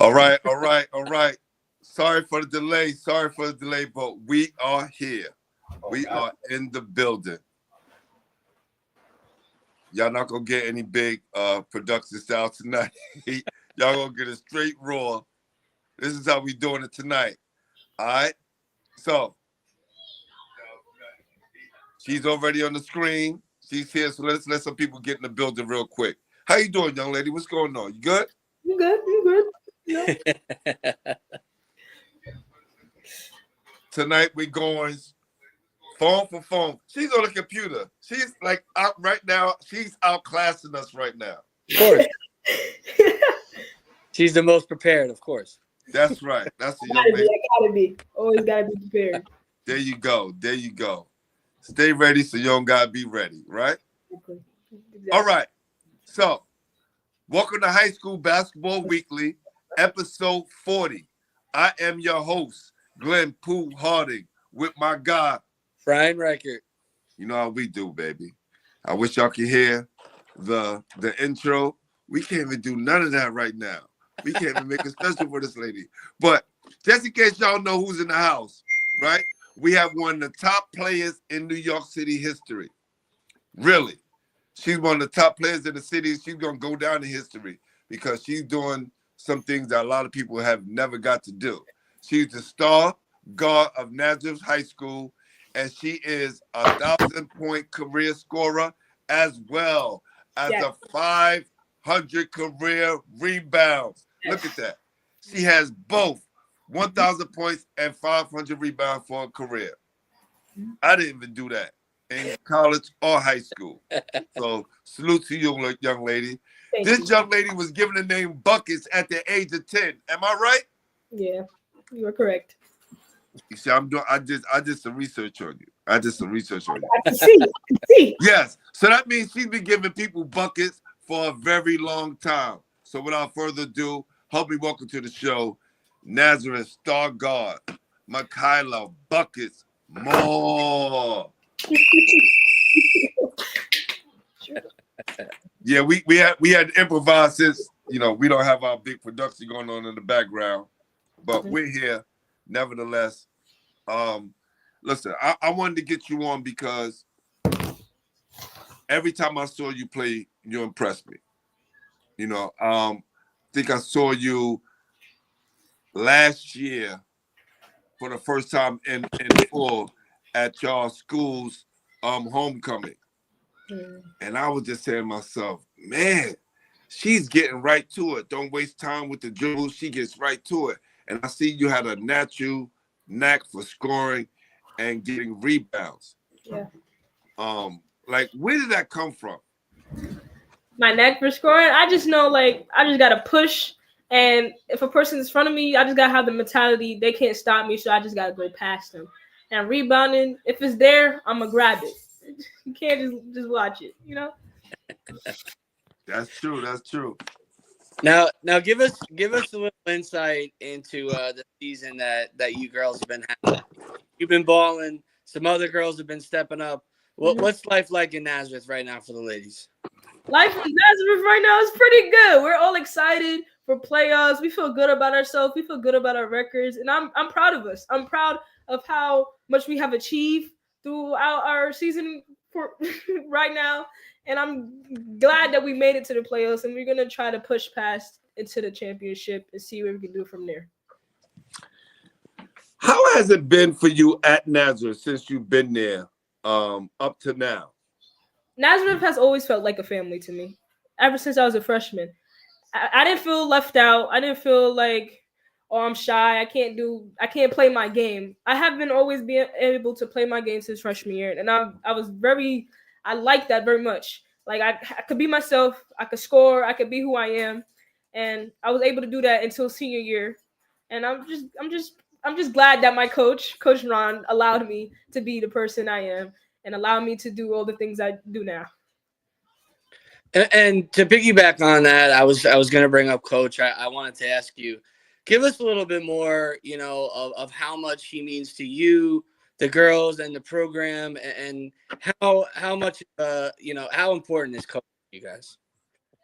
All right. Sorry for the delay, but we are here. We are in the building. Y'all not gonna get any big production style tonight. Y'all gonna get a straight raw. This is how we doing it tonight. All right. So she's already on the screen. She's here. So let's let some people get in the building real quick. How you doing, young lady? What's going on? You good? You good? You good? Yeah. Tonight we're going phone for phone. She's on the computer. She's like out right now. She's outclassing us right now. Of course. She's the most prepared, of course. That's right. That's the young lady. Gotta be. Always gotta be prepared. There you go. Stay ready so you don't gotta be ready, right? Exactly. All right. So, welcome to High School Basketball Weekly, episode 40. I am your host, Glenn Pooh Harding, with my guy, Brian Reichert. You know how we do, baby. I wish y'all could hear the intro. We can't even do none of that right now. We can't even make a special for this lady. But just in case y'all know who's in the house, right? We have one of the top players in New York City history. Really. She's one of the top players in the city. She's going to go down in history because she's doing some things that a lot of people have never got to do. She's the star guard of Nazareth High School, and she is a 1,000-point career scorer as well as a 500 career rebounds. Look at that. She has both 1,000 points and 500 rebounds for a career. I didn't even do that in college or high school. So salute to you, young lady. This young lady was given the name Bucketz at the age of 10. Am I right? Yeah, you are correct. You see, I did some research on you. I can see. Yes. So that means she's been giving people buckets for a very long time. So without further ado, help me welcome to the show, Nazareth star guard, Makylah Bucketz Moore. Yeah, we had improvised since, we don't have our big production going on in the background, but we're here nevertheless. Listen, I wanted to get you on because every time I saw you play, you impressed me. I think I saw you last year for the first time in full at your school's homecoming. And I was just saying to myself, man, she's getting right to it. Don't waste time with the dribble. She gets right to it. And I see you had a natural knack for scoring and getting rebounds. Yeah. Where did that come from? My knack for scoring, I just know, I just got to push. And if a person is in front of me, I just got to have the mentality they can't stop me, so I just got to go past them. And rebounding, if it's there, I'm going to grab it. You can't just watch it, That's true. Now give us a little insight into the season that you girls have been having. You've been balling. Some other girls have been stepping up. What's life like in Nazareth right now for the ladies? Life in Nazareth right now is pretty good. We're all excited for playoffs. We feel good about ourselves. We feel good about our records, and I'm proud of us. I'm proud of how much we have achieved throughout our season for right now, and I'm glad that we made it to the playoffs, and we're going to try to push past into the championship and see what we can do from there. How has it been for you at Nazareth since you've been there up to now? Nazareth has always felt like a family to me ever since I was a freshman. I didn't feel left out. I didn't feel like, I'm shy. I can't play my game. I have been always being able to play my game since freshman year. And I like that very much. I could be myself. I could score. I could be who I am. And I was able to do that until senior year. And I'm just glad that my Coach Ron, allowed me to be the person I am and allowed me to do all the things I do now. And to piggyback on that, I was going to bring up Coach. I wanted to ask you, give us a little bit more, of how much he means to you, the girls, and the program, and how much, how important is Coach to you guys?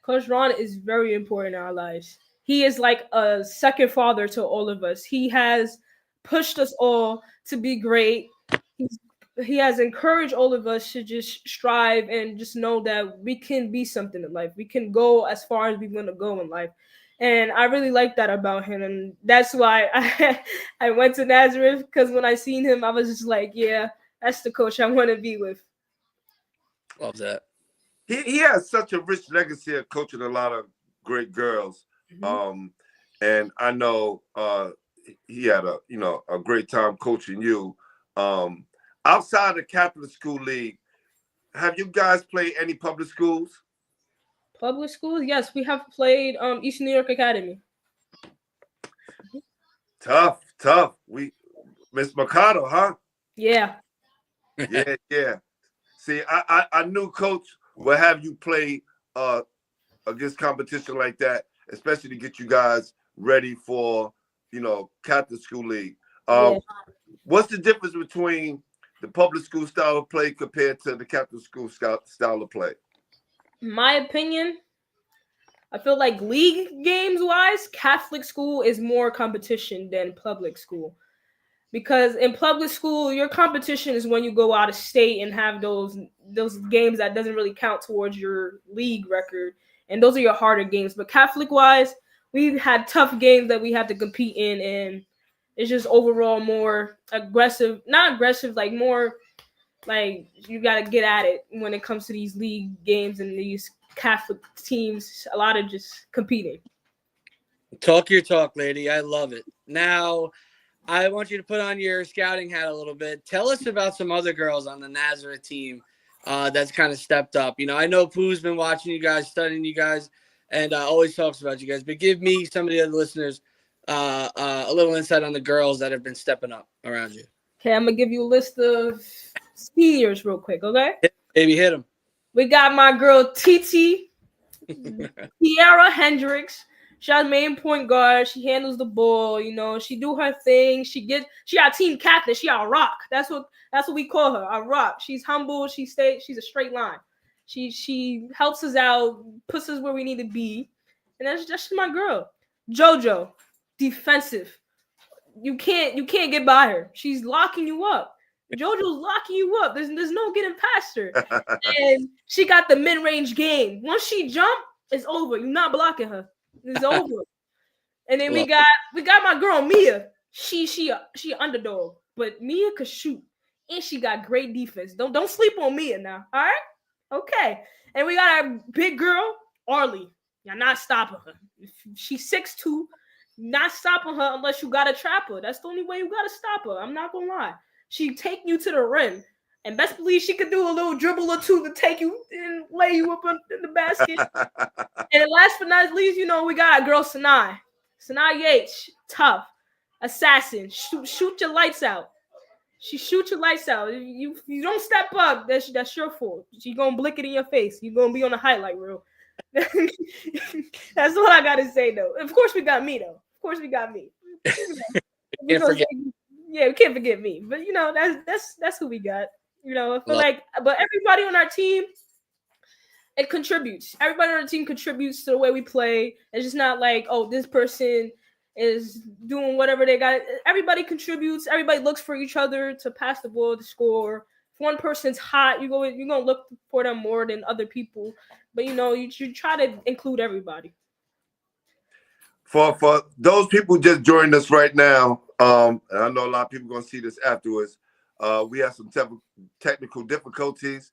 Coach Ron is very important in our lives. He is like a second father to all of us. He has pushed us all to be great. He's, he has encouraged all of us to just strive and just know that we can be something in life. We can go as far as we want to go in life. And I really like that about him. And that's why I went to Nazareth, because when I seen him, I was just like, yeah, that's the coach I want to be with. Love that. He has such a rich legacy of coaching a lot of great girls. And I know he had a great time coaching you. Outside the Catholic School League, have you guys played any public schools? Public schools? Yes, we have played East New York Academy. Tough. We Miss Makylah, huh? Yeah. Yeah. See, I knew Coach will have you play against competition like that, especially to get you guys ready for, Catholic School League. Yeah. What's the difference between the public school style of play compared to the Catholic school style of play? In my opinion, I feel like league games wise, Catholic school is more competition than public school. Because in public school, your competition is when you go out of state and have those games that doesn't really count towards your league record. And those are your harder games. But Catholic wise, we've had tough games that we have to compete in, and it's just overall more aggressive. Not aggressive, like more like you got to get at it when it comes to these league games and these Catholic teams. A lot of just competing. Talk your talk, lady. I love it. Now, I want you to put on your scouting hat a little bit. Tell us about some other girls on the Nazareth team that's kind of stepped up. I know Pooh's been watching you guys, studying you guys, and always talks about you guys. But give me, some of the other listeners, a little insight on the girls that have been stepping up around you. Okay, I'm going to give you a list of seniors real quick, okay? Baby, hit them. We got my girl Titi, Tiara Hendricks. She has main point guard. She handles the ball. She do her thing. She our team captain. She our rock. That's what we call her. Our rock. She's humble. She's a straight line. She helps us out, puts us where we need to be, and that's just my girl. JoJo, defensive. You can't get by her. She's locking you up. JoJo's locking you up. There's no getting past her. And she got the mid-range game. Once she jump, it's over. You're not blocking her. It's over. And then we got my girl Mia. She underdog, but Mia could shoot, and she got great defense. Don't sleep on Mia now. All right, okay. And we got our big girl Arlie. You're not stopping her. She's 6'2". Not stopping her unless you gotta trap her. That's the only way you gotta stop her. I'm not gonna lie. She take you to the rim, and best believe she could do a little dribble or two to take you and lay you up in the basket. And last but not least, we got our girl Sanai. Sanai Yates, tough, assassin. Shoot your lights out. She shoots your lights out. You don't step up, that's your fault. She gonna blick it in your face. You gonna be on the highlight reel. That's what I gotta say though. Of course we got me though. Of course we got me. Can't forget. Yeah, we can't forget me. But that's who we got. I feel like, but everybody on our team, it contributes. Everybody on our team contributes to the way we play. It's just not like, oh, this person is doing whatever they got. Everybody contributes. Everybody looks for each other to pass the ball, to score. If one person's hot, you're gonna look for them more than other people. But you try to include everybody. For those people just joining us right now, and I know a lot of people are gonna see this afterwards. We have some technical difficulties.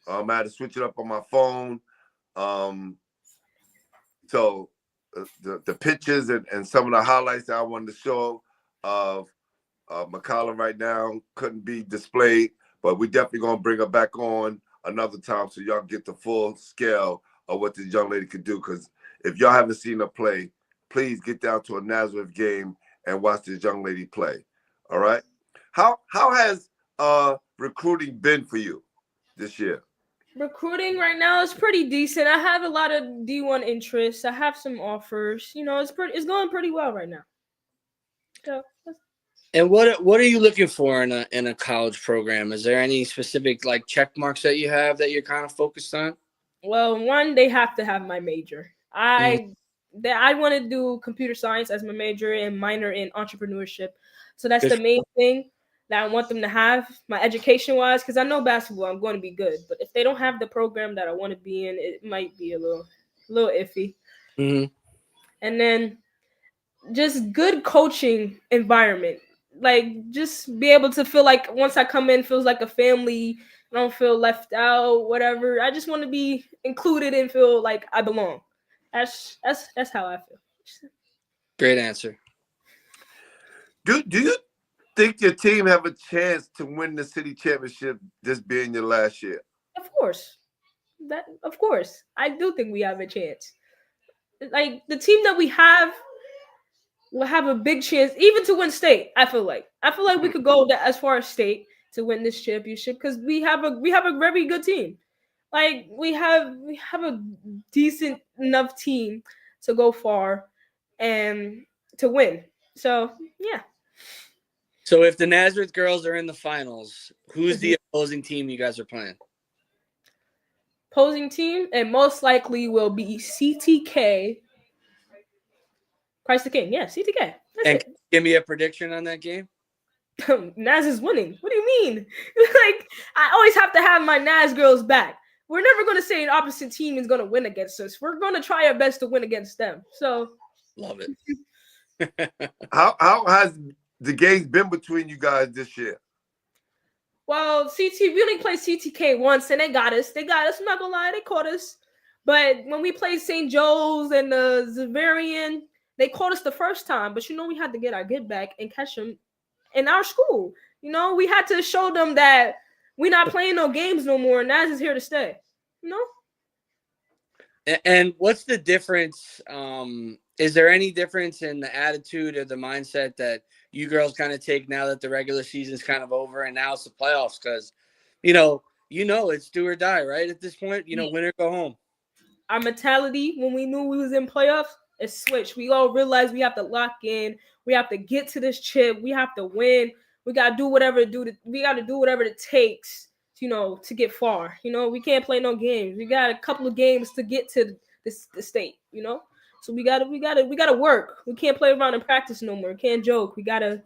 I had to switch it up on my phone. So the pictures and some of the highlights that I wanted to show of Makylah right now couldn't be displayed, but we definitely gonna bring her back on another time so y'all get the full scale of what this young lady could do. Because if y'all haven't seen her play, please get down to a Nazareth game and watch this young lady play. All right. How has recruiting been for you this year? Recruiting right now is pretty decent. I have a lot of D1 interests. I have some offers. It's going pretty well right now. So. And what are you looking for in a college program? Is there any specific check marks that you have that you're kind of focused on? Well, one, they have to have my major. I want to do computer science as my major and minor in entrepreneurship. So that's the Good. main thing that I want them to have, my education wise, because I know basketball, I'm going to be good. But if they don't have the program that I want to be in, it might be a little iffy. Mhm. And then just good coaching environment. Like just be able to feel like once I come in, feels like a family. I don't feel left out, whatever. I just want to be included and feel like I belong. That's how I feel. Great answer. Do you think your team have a chance to win the city championship this being your last year? Of course. Of course. I do think we have a chance. Like the team that we have will have a big chance even to win state. I feel like we could go as far as state to win this championship because we have a very good team. Like we have a decent enough team to go far and to win. So yeah. So if the Nazareth girls are in the finals, who's the opposing team you guys are playing? Opposing team and most likely will be CTK. Christ the King. Yeah, CTK. That's And it. give me a prediction on that game. Naz is winning. What do you mean? Like I always have to have my Naz girls back. We're never going to say an opposite team is going to win against us. We're going to try our best to win against them. So Love it. How has the games been between you guys this year? well, we only played CTK once and they got us. I'm not gonna lie, they caught us. But when we played St. Joe's and the Zavarian, they caught us the first time. But we had to get our get back and catch them in our school. We had to show them that we're not playing no games no more. Naz is here to stay. And what's the difference? Is there any difference in the attitude or the mindset that you girls kind of take now that the regular season's kind of over and now it's the playoffs? Because, it's do or die, right? At this point, win or go home. Our mentality when we knew we was in playoffs, it switched. We all realized we have to lock in. We have to get to this chip. We have to win. We gotta do whatever it takes, to get far. We can't play no games. We got a couple of games to get to the state. So we gotta work. We can't play around and practice no more. We can't joke. We gotta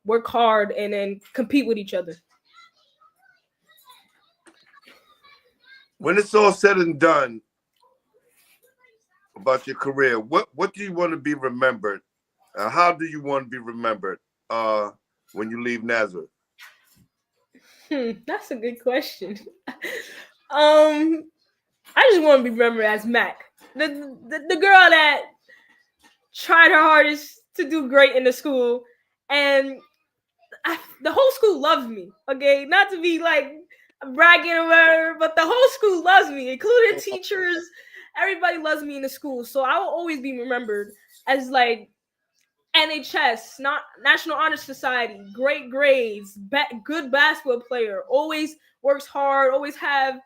work hard and then compete with each other. When it's all said and done about your career, what do you want to be remembered? How do you want to be remembered when you leave Nazareth? That's a good question. I just want to be remembered as Mac, the girl that tried her hardest to do great in the school, and the whole school loves me. Okay, not to be like bragging or whatever, but the whole school loves me, including teachers. Everybody loves me in the school, so I will always be remembered as like NHS, not National Honor Society, great grades, good basketball player, always works hard, always have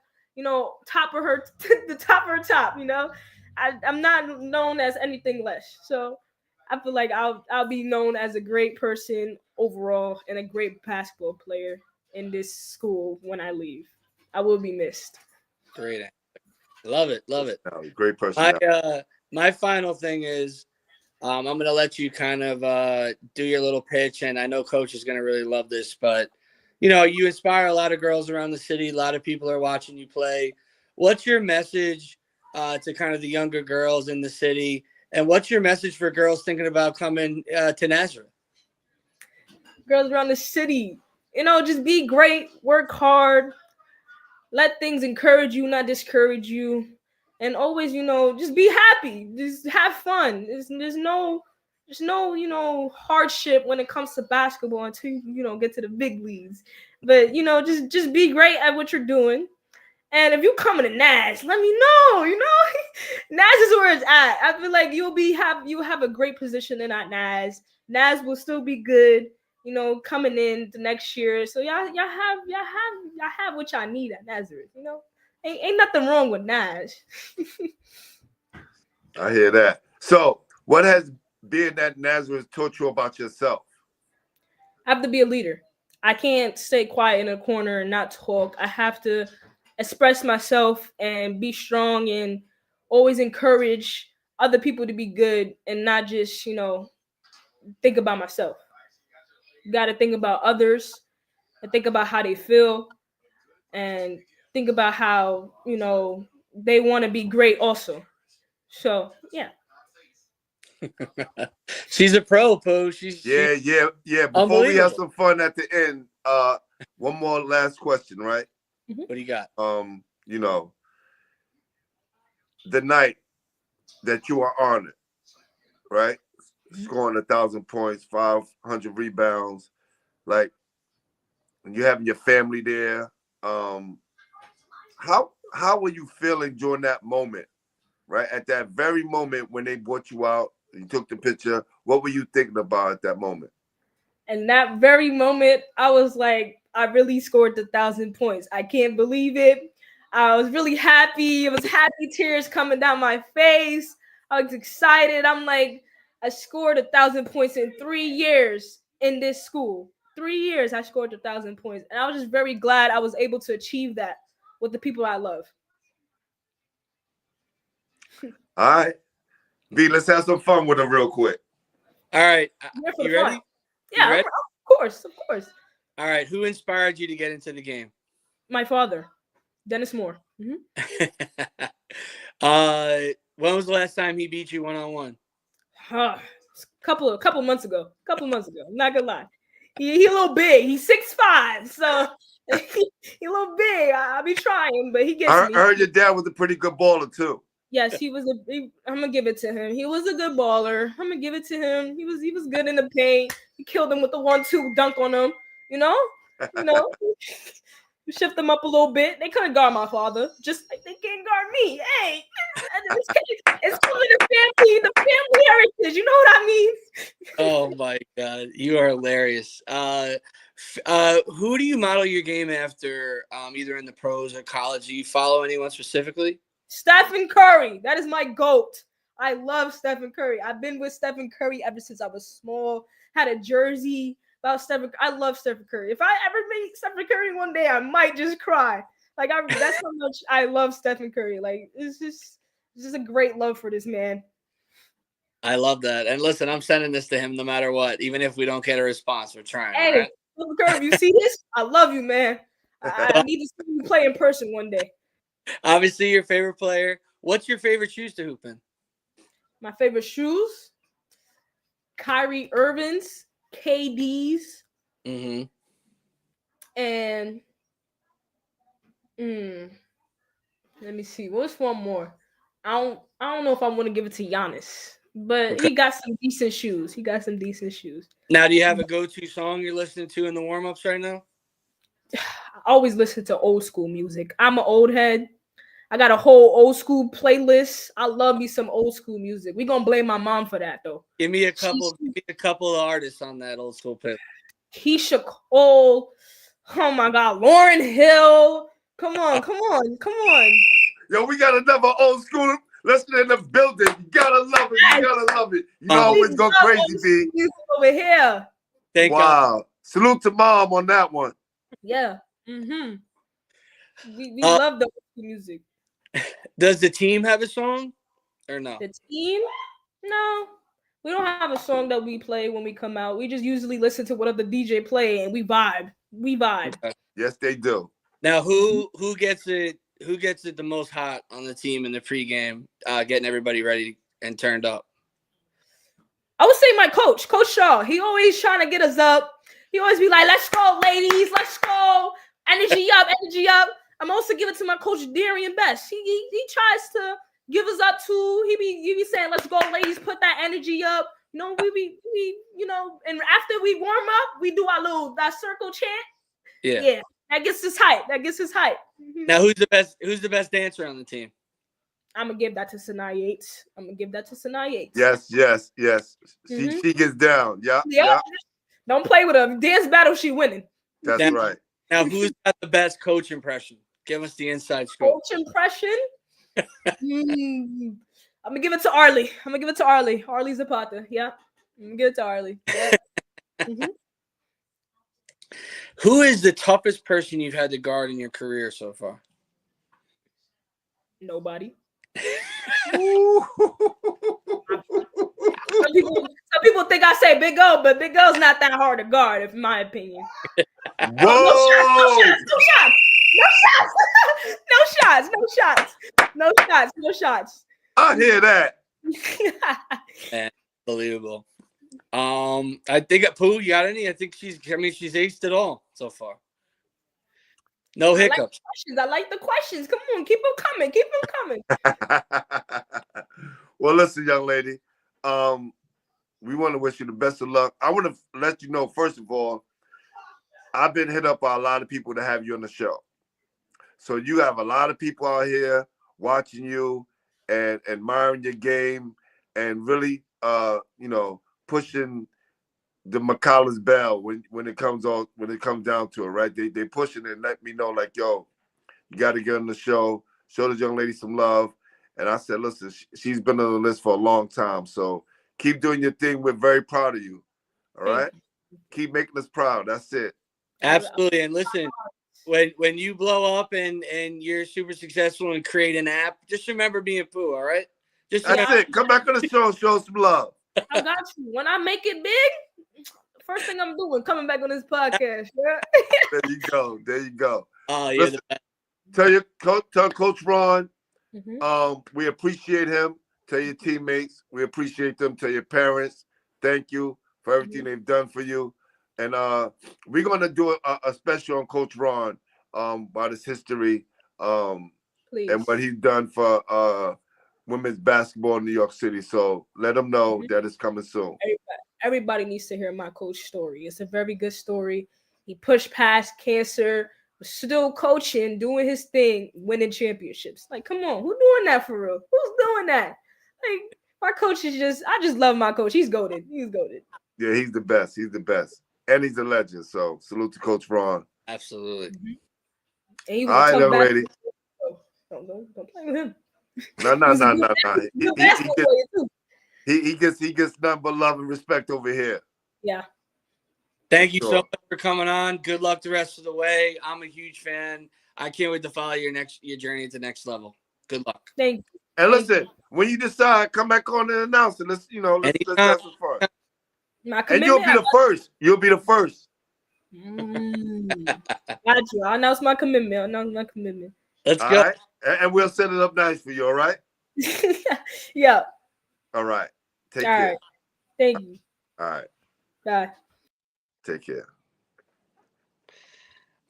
top of her the top of her top. I'm not known as anything less, so I feel like I'll be known as a great person overall and a great basketball player in this school when I leave. I will be missed. Great. Love it. Great person. My final thing is I'm going to let you kind of do your little pitch, and I know Coach is going to really love this, but, you inspire a lot of girls around the city. A lot of people are watching you play. What's your message to kind of the younger girls in the city, and what's your message for girls thinking about coming to Nazareth? Girls around the city, just be great, work hard, let things encourage you, not discourage you. And always, just be happy. Just have fun. There's no hardship when it comes to basketball until you get to the big leagues. But just be great at what you're doing. And if you coming to Naz, let me know. Naz is where it's at. I feel like you'll have a great position in at Naz. Naz will still be good. Coming in the next year. So y'all have what y'all need at Nazareth. Ain't nothing wrong with Naz. I hear that. So, what has being at Nazareth taught you about yourself? I have to be a leader. I can't stay quiet in a corner and not talk. I have to express myself and be strong and always encourage other people to be good and not just, think about myself. Got to think about others and think about how they feel and think about how, they want to be great also. So, yeah. She's a pro, Pooh. She's Yeah. Before we have some fun at the end, one more last question, right? What do you got? The night that you are honored, right? Scoring 1,000 points, 500 rebounds, like, and you having your family there. How were you feeling during that moment, right? At that very moment when they brought you out, you took the picture. What were you thinking about at that moment? And that very moment, I was like, I really scored 1,000 points. I can't believe it. I was really happy. It was happy tears coming down my face. I was excited. I'm like, I scored 1,000 points in 3 years in this school. 3 years, I scored 1,000 points. And I was just very glad I was able to achieve that with the people I love. All right. B, let's have some fun with them real quick. All right. You ready? Yeah, ready? Of course. All right. Who inspired you to get into the game? My father, Dennis Moore. When was the last time he beat you one-on-one? Couple months ago. I'm not gonna lie. He a little big. He's 6'5", so he a little big. I be trying, but he gets me. I heard your dad was a pretty good baller too. Yes, I'm gonna give it to him. He was a good baller. I'm gonna give it to him. He was good in the paint. He killed him with the 1-2 dunk on him. Shift them up a little bit. They couldn't guard my father. Just like they can't guard me. Hey, it's coming to the family heritage. You know what I mean? Oh my God, you are hilarious. Who do you model your game after? Either in the pros or college. Do you follow anyone specifically? Stephen Curry. That is my GOAT. I love Stephen Curry. I've been with Stephen Curry ever since I was small. Had a jersey about Stephen. I love Stephen Curry. If I ever meet Stephen Curry one day, I might just cry. That's how much I love Stephen Curry. Like, it's just a great love for this man. I love that. And listen, I'm sending this to him no matter what. Even if we don't get a response, we're trying. Hey, right? Stephen Curry, if you see this, I love you, man. I need to see you play in person one day. Obviously, your favorite player. What's your favorite shoes to hoop in? My favorite shoes? Kyrie Irving's, KD's, Mm-hmm. and let me see. What's one more? I don't know if I want to give it to Giannis, but Okay. he got some decent shoes. Now, do you have a go-to song you're listening to in the warm-ups right now? I always listen to old school music. I'm an old head. I got a whole old school playlist. I love me some old school music. We're gonna blame my mom for that though. Give me a couple of artists on that old school playlist. Keisha Cole. Oh my God, Lauryn Hill. Come on. Yo, we got another old school listener in the building. You gotta love it. You know, always go crazy, B. Over here. Thank wow. God. Salute to mom on that one. Yeah. We love the music. Does the team have a song or no? The team? No. We don't have a song that we play when we come out. We just usually listen to whatever the DJ play and we vibe. Okay. Yes, they do. Now, who gets it? Who gets it the most hot on the team in the pregame, getting everybody ready and turned up? I would say my coach, Coach Shaw. He always trying to get us up. He always be like, "Let's go, ladies. Let's go. Energy up. I'm also giving it to my coach Darian Best. He tries to give us up too. He be saying, "Let's go, ladies. Put that energy up." We and after we warm up, we do our that circle chant. Yeah. That gets us hype. Now, who's the best dancer on the team? I'm gonna give that to Sanaa Yates. Yes. She gets down. Yeah. Don't play with her. Dance battle, she winning. That's right. Now, who's got the best coach impression? Give us the inside scoop. Coach impression? I'm gonna give it to Arlie. Arlie Zapata. Yeah. I'm gonna give it to Arlie. Yeah. Who is the toughest person you've had to guard in your career so far? Nobody. Ooh. Some people think I say Big O, but Big O's not that hard to guard, in my opinion. Whoa! No shots. I hear that. Man, unbelievable. I think Pooh, you got any? I think she's aced it all so far. No hiccups. I like the questions. Come on, keep them coming. Well, listen, young lady. We want to wish you the best of luck. I want to let you know, first of all, I've been hit up by a lot of people to have you on the show. So you have a lot of people out here watching you and admiring your game and really, pushing the Makyllah's bell when it comes down to it, right? They pushing it and let me know, like, yo, you got to get on the show, show this young lady some love. And I said, listen, she's been on the list for a long time, so keep doing your thing. We're very proud of you. All right? Keep making us proud. That's it. Absolutely. And listen, when you blow up and you're super successful and create an app, just remember being Pooh, all right? That's it. Come back on the show and show some love. I got you. When I make it big, first thing I'm doing, coming back on this podcast. Yeah. There you go. Oh, you're the best. Tell Coach Ron, Mm-hmm. we appreciate him. Tell your teammates, we appreciate them. Tell your parents, thank you for everything they've done for you. And we're gonna do a special on Coach Ron about his history and what he's done for women's basketball in New York City. So let them know that it's coming soon. Everybody needs to hear my coach story. It's a very good story. He pushed past cancer, was still coaching, doing his thing, winning championships. Like, come on, who's doing that for real? Who's doing that? Like, my coach is I just love my coach. He's goated. Yeah, he's the best. And he's a legend. So salute to Coach Ron. Absolutely. And all right, young lady. Don't play with him. No. He gets nothing but love and respect over here. Yeah. Thank you so much for coming on. Good luck the rest of the way. I'm a huge fan. I can't wait to follow your journey to the next level. Good luck. Thank you. And listen, when you decide, come back on and announce it. Let's have some fun. And you'll be the first. Got you. I'll announce my commitment. Let's go. All right? And we'll set it up nice for you, all right? Yeah. All right. Take care. Right. Thank you. All right. Bye. Take care.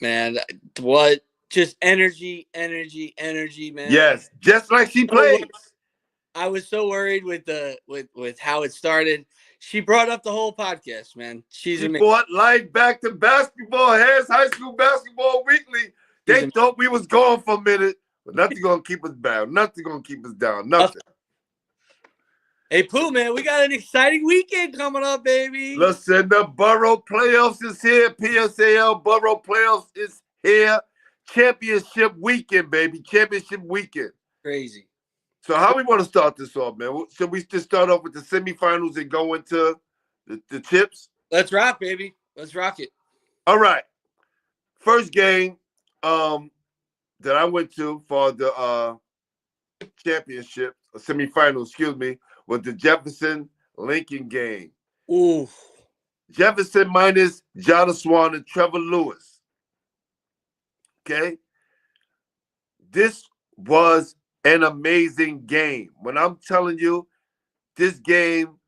Man, what? Just energy, man. Yes, just like she plays. I was so worried with how it started. She brought up the whole podcast, man. She brought life back to basketball. Harris High School Basketball Weekly. They thought we was gone for a minute, but nothing gonna keep us down. Nothing gonna keep us down. Nothing. Hey, Pooh, man, we got an exciting weekend coming up, baby. Listen, the Borough Playoffs is here. PSAL Borough Playoffs is here. Championship weekend, baby. Championship weekend. Crazy. So how we want to start this off, man? Should we just start off with the semifinals and go into the chips? Let's rock, baby. Let's rock it. All right. First game that I went to for the championship, semifinal, was the Jefferson-Lincoln game. Ooh. Jefferson minus Jada Swan and Trevor Lewis. Okay? This was an amazing game. When I'm telling you, this game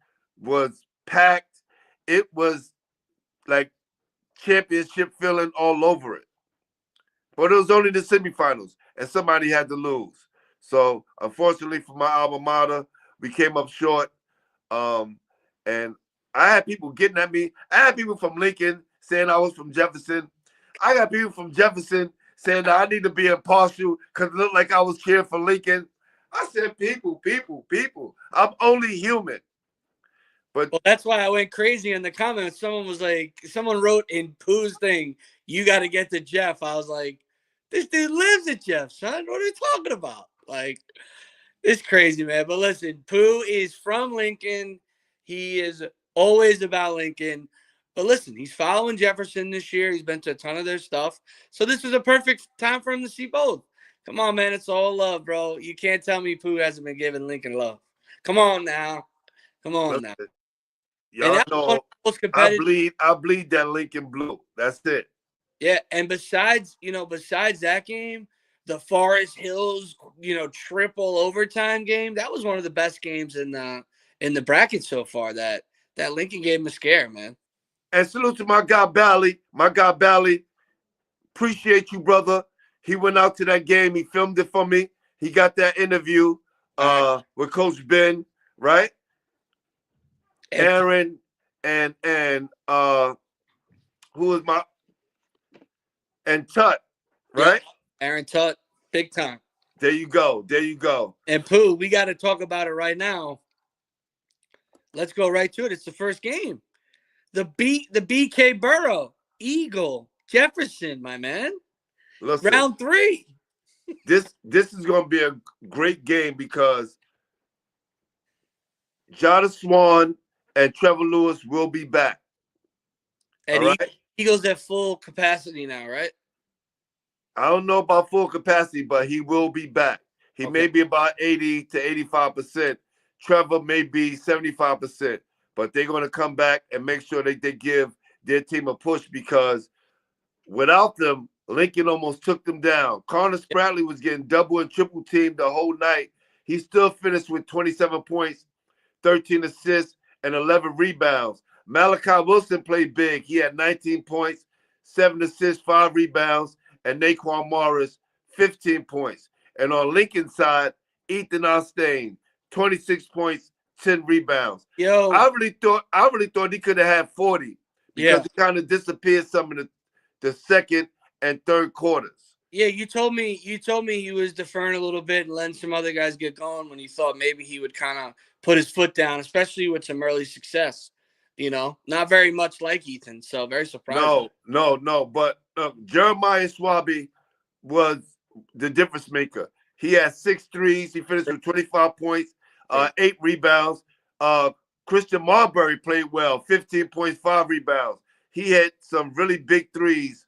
was packed. It was like championship feeling all over it. But it was only the semifinals, and somebody had to lose. So, unfortunately for my alma mater, we came up short. And I had people getting at me. I had people from Lincoln saying I was from Jefferson. I got people from Jefferson saying that I need to be impartial because it looked like I was cheering for Lincoln. I said, people. I'm only human. But that's why I went crazy in the comments. Someone wrote in Pooh's thing, you got to get to Jeff. I was like, this dude lives at Jeff, son. What are you talking about? Like, it's crazy, man. But listen, Pooh is from Lincoln. He is always about Lincoln. But listen, he's following Jefferson this year. He's been to a ton of their stuff. So this was a perfect time for him to see both. Come on, man. It's all love, bro. You can't tell me Pooh hasn't been giving Lincoln love. Come on now. Come on now. Listen, And y'all that's one of know the most competitive. I bleed that Lincoln blue. That's it. Yeah, and besides that game, the Forest Hills, triple overtime game, that was one of the best games in the bracket so far. That Lincoln gave him a scare, man. And salute to my guy Bally. My guy Bally. Appreciate you, brother. He went out to that game. He filmed it for me. He got that interview with Coach Ben, right? And Aaron and who was my and Tut, right? Yeah, Aaron Tut, big time. There you go. There you go. And Pooh, we got to talk about it right now. Let's go right to it. It's the first game. The BK Burrow, Eagle, Jefferson, my man. Listen, Round 3. This is going to be a great game because Jonathan Swan and Trevor Lewis will be back. And all right? Eagles at full capacity now, right? I don't know about full capacity, but he will be back. He may be about 80 to 85%. Trevor may be 75%, but they're going to come back and make sure that they give their team a push because without them, Lincoln almost took them down. Connor Spratley was getting double and triple teamed the whole night. He still finished with 27 points, 13 assists, and 11 rebounds. Makylah Wilson played big. He had 19 points, 7 assists, 5 rebounds, and Naquan Morris, 15 points. And on Lincoln's side, Ethan Ostain, 26 points, 10 rebounds. Yo, I really thought he could have had 40 because he kind of disappeared some of the second and third quarters. Yeah, you told me he was deferring a little bit and letting some other guys get going when you thought maybe he would kind of put his foot down, especially with some early success. Not very much like Ethan, so very surprising. No. But Jeremiah Swaby was the difference maker. He had 6 threes. He finished with 25 points, 8 rebounds. Christian Marbury played well, 15 points, 5 rebounds. He had some really big threes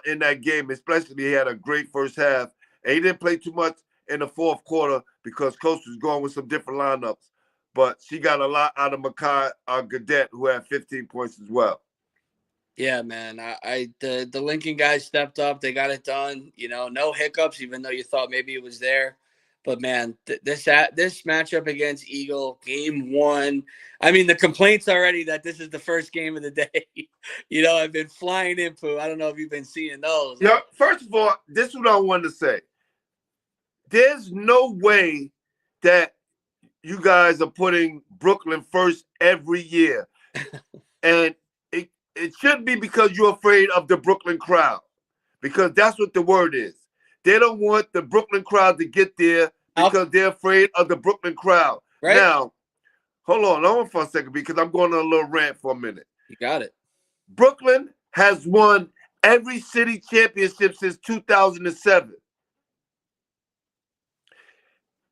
in that game, especially he had a great first half. And he didn't play too much in the fourth quarter because Coach was going with some different lineups. But she got a lot out of Makai Gadet, who had 15 points as well. Yeah, man. The Lincoln guys stepped up. They got it done. No hiccups, even though you thought maybe it was there. But man, this matchup against Eagle, game 1. I mean, the complaints already that this is the first game of the day. I've been flying in, Pooh. I don't know if you've been seeing those. Yeah. First of all, this is what I wanted to say. There's no way that you guys are putting Brooklyn first every year, and it shouldn't be because you're afraid of the Brooklyn crowd, because that's what the word is. They don't want the Brooklyn crowd to get there because they're afraid of the Brooklyn crowd. Right. Now, hold on for a second because I'm going on a little rant for a minute. You got it. Brooklyn has won every city championship since 2007.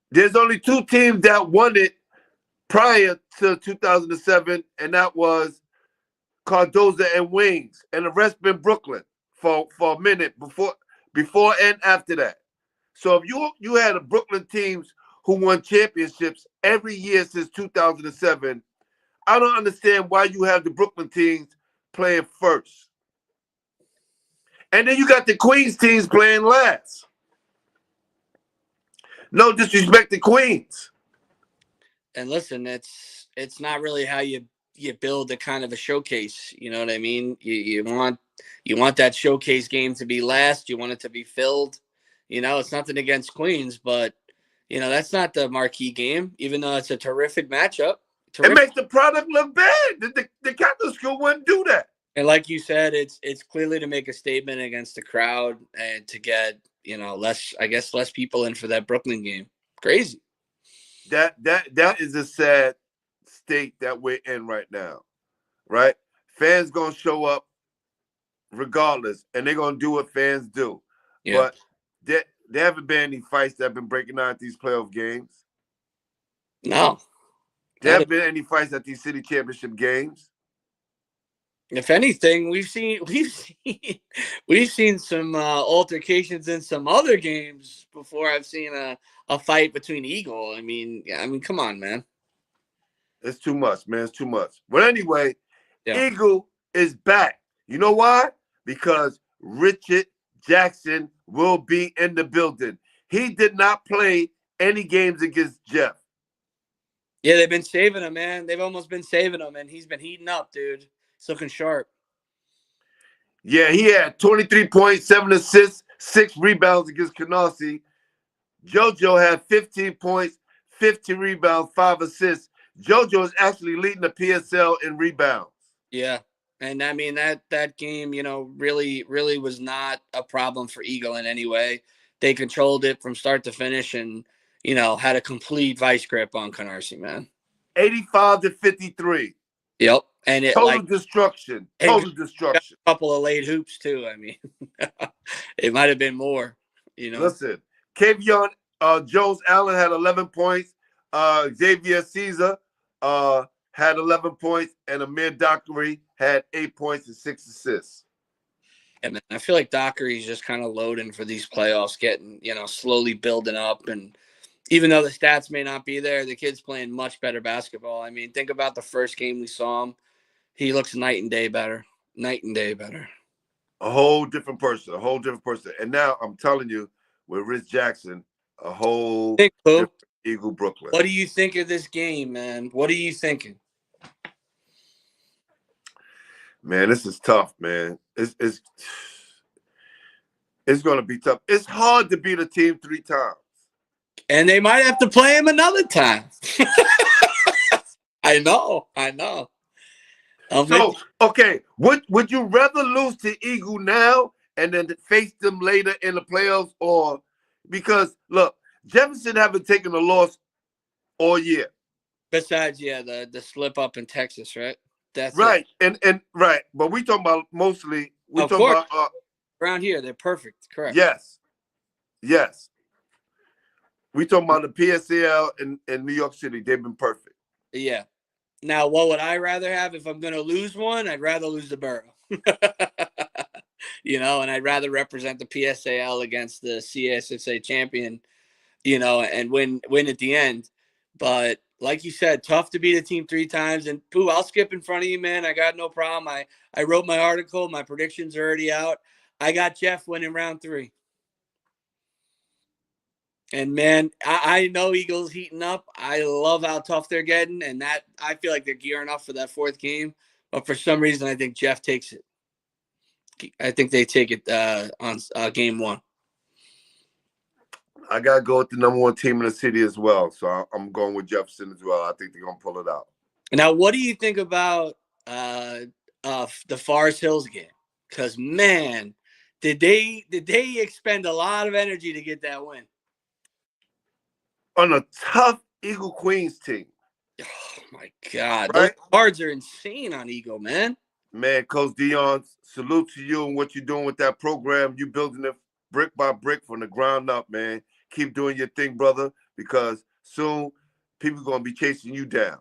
There's only 2 teams that won it prior to 2007, and that was Cardozo and Wings, and the rest been Brooklyn for a minute before and after that. So if you had a Brooklyn teams who won championships every year since 2007, I don't understand why you have the Brooklyn teams playing first. And then you got the Queens teams playing last. No disrespect to Queens. And listen, it's not really how you build a kind of a showcase. You know what I mean? You want that showcase game to be last. You want it to be filled. It's nothing against Queens, but that's not the marquee game. Even though it's a terrific matchup, it makes the product look bad. The Catholic school wouldn't do that. And like you said, it's clearly to make a statement against the crowd and to get less people in for that Brooklyn game. Crazy. That is a sad state that we're in right now, right? Fans gonna show up regardless, and they're gonna do what fans do. Yeah. But there haven't been any fights that have been breaking out at these playoff games. No. There haven't been any fights at these city championship games. If anything, we've seen some altercations in some other games before. I've seen a fight between Eagle. I mean, come on, man. It's too much, man. It's too much. But anyway, Yeah. Eagle is back. You know why? Because Richard Jackson will be in the building. He did not play any games against Jeff. Yeah, they've been saving him, man. They've almost been saving him, and he's been heating up, dude. He's looking sharp. Yeah, he had 23 points, 7 assists, 6 rebounds against Canarsie. JoJo had 15 points, 15 rebounds, 5 assists. JoJo is actually leading the PSL in rebounds. Yeah. And I mean, that game, really was not a problem for Eagle in any way. They controlled it from start to finish and, had a complete vice grip on Canarsie, man. 85-53. Yep. And it total destruction. Total destruction. A couple of late hoops too. I mean, it might have been more, Listen, Kavion Jones Allen had 11 points. Xavier Caesar had 11 points, and Amir Dockery had 8 points and 6 assists. And man, I feel like Dockery's just kind of loading for these playoffs, getting, slowly building up. And even though the stats may not be there, the kid's playing much better basketball. I mean, think about the first game we saw him. He looks night and day better. Night and day better. A whole different person. And now I'm telling you, with Rich Jackson, a whole different Eagle Brooklyn. What do you think of this game, man? What are you thinking? Man, this is tough, man. It's going to be tough. It's hard to beat a team 3 times. And they might have to play him another time. I know. So, okay, would you rather lose to Eagle now and then face them later in the playoffs, or because look, Jefferson haven't taken a loss all year. Besides, the slip up in Texas, right? That's right, and right, but we talking about mostly. We talking about around here. They're perfect, correct? Yes. We talking about the PSAL in New York City. They've been perfect. Yeah. Now, what would I rather have if I'm going to lose one? I'd rather lose the borough. And I'd rather represent the PSAL against the CHSAA champion, and win at the end. But like you said, tough to beat a team 3 times. And, Pooh, I'll skip in front of you, man. I got no problem. I wrote my article. My predictions are already out. I got Jeff winning round 3. And, man, I know Eagles heating up. I love how tough they're getting, and that I feel like they're gearing up for that 4th game. But for some reason, I think Jeff takes it. I think they take it on game 1. I got to go with the number 1 team in the city as well. So I'm going with Jefferson as well. I think they're going to pull it out. Now, what do you think about the Forest Hills game? Because, man, did they expend a lot of energy to get that win? On a tough Eagle Queens team. Oh, my God. Right? Those cards are insane on Eagle, man. Man, Coach Dion, salute to you and what you're doing with that program. You building it brick by brick from the ground up, man. Keep doing your thing, brother, because soon people are going to be chasing you down.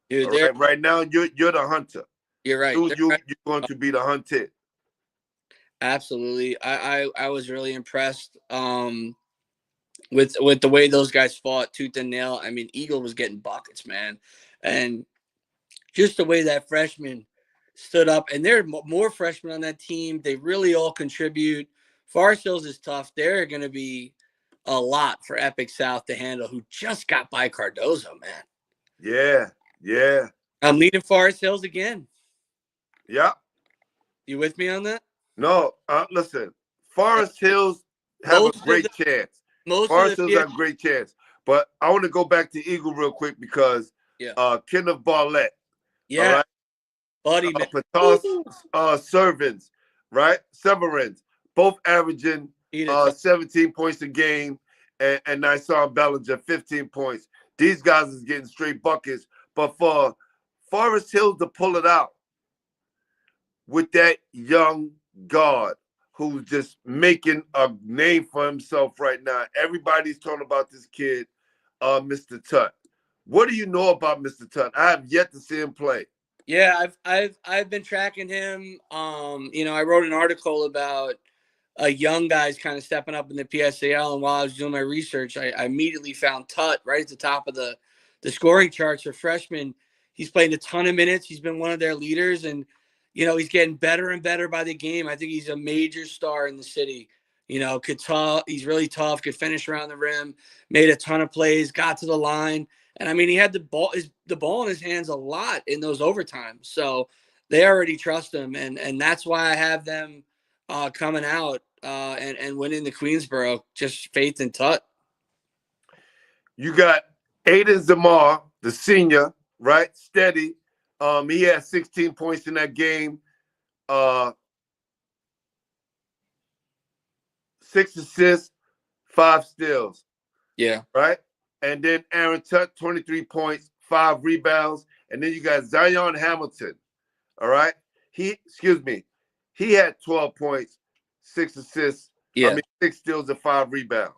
Dude, right now, you're the hunter. You're right. Soon you're going to be the hunted. Absolutely. I was really impressed with the way those guys fought tooth and nail. I mean, Eagle was getting buckets, man. And just the way that freshman stood up, and there are more freshmen on that team. They really all contribute. Forest Hills is tough. They're going to be a lot for Epic South to handle, who just got by Cardozo, man. Yeah. I'm leading Forest Hills again. Yeah. You with me on that? No, listen. Forest Hills have a great chance. Forest Hills have a great chance. But I want to go back to Eagle real quick because Kenneth Barlett. Yeah. Buddy, man. Patas, Severance, both averaging 17 points a game, and Nysar Bellinger 15 points. These guys is getting straight buckets. But for Forest Hills to pull it out with that young guard who's just making a name for himself right now. Everybody's talking about this kid, Mr. Tutt. What do you know about Mr. Tutt? I have yet to see him play. Yeah, I've been tracking him. I wrote an article about young guys kind of stepping up in the PSAL, and while I was doing my research, I immediately found Tut right at the top of the scoring charts for freshmen. He's played a ton of minutes. He's been one of their leaders, and he's getting better and better by the game. I think he's a major star in the city. He's really tough. Could finish around the rim. Made a ton of plays. Got to the line. And I mean, he had the ball in his hands a lot in those overtimes. So they already trust him, and that's why I have them coming out and winning the Queensboro. Just faith in Tut. You got Aiden Zamar, the senior, right? Steady. He had 16 points in that game. 6 assists, 5 steals. Yeah. Right? And then Aaron Tut, 23 points, 5 rebounds. And then you got Zion Hamilton. All right? He had 12 points, 6 assists. Yeah. 6 steals and 5 rebounds.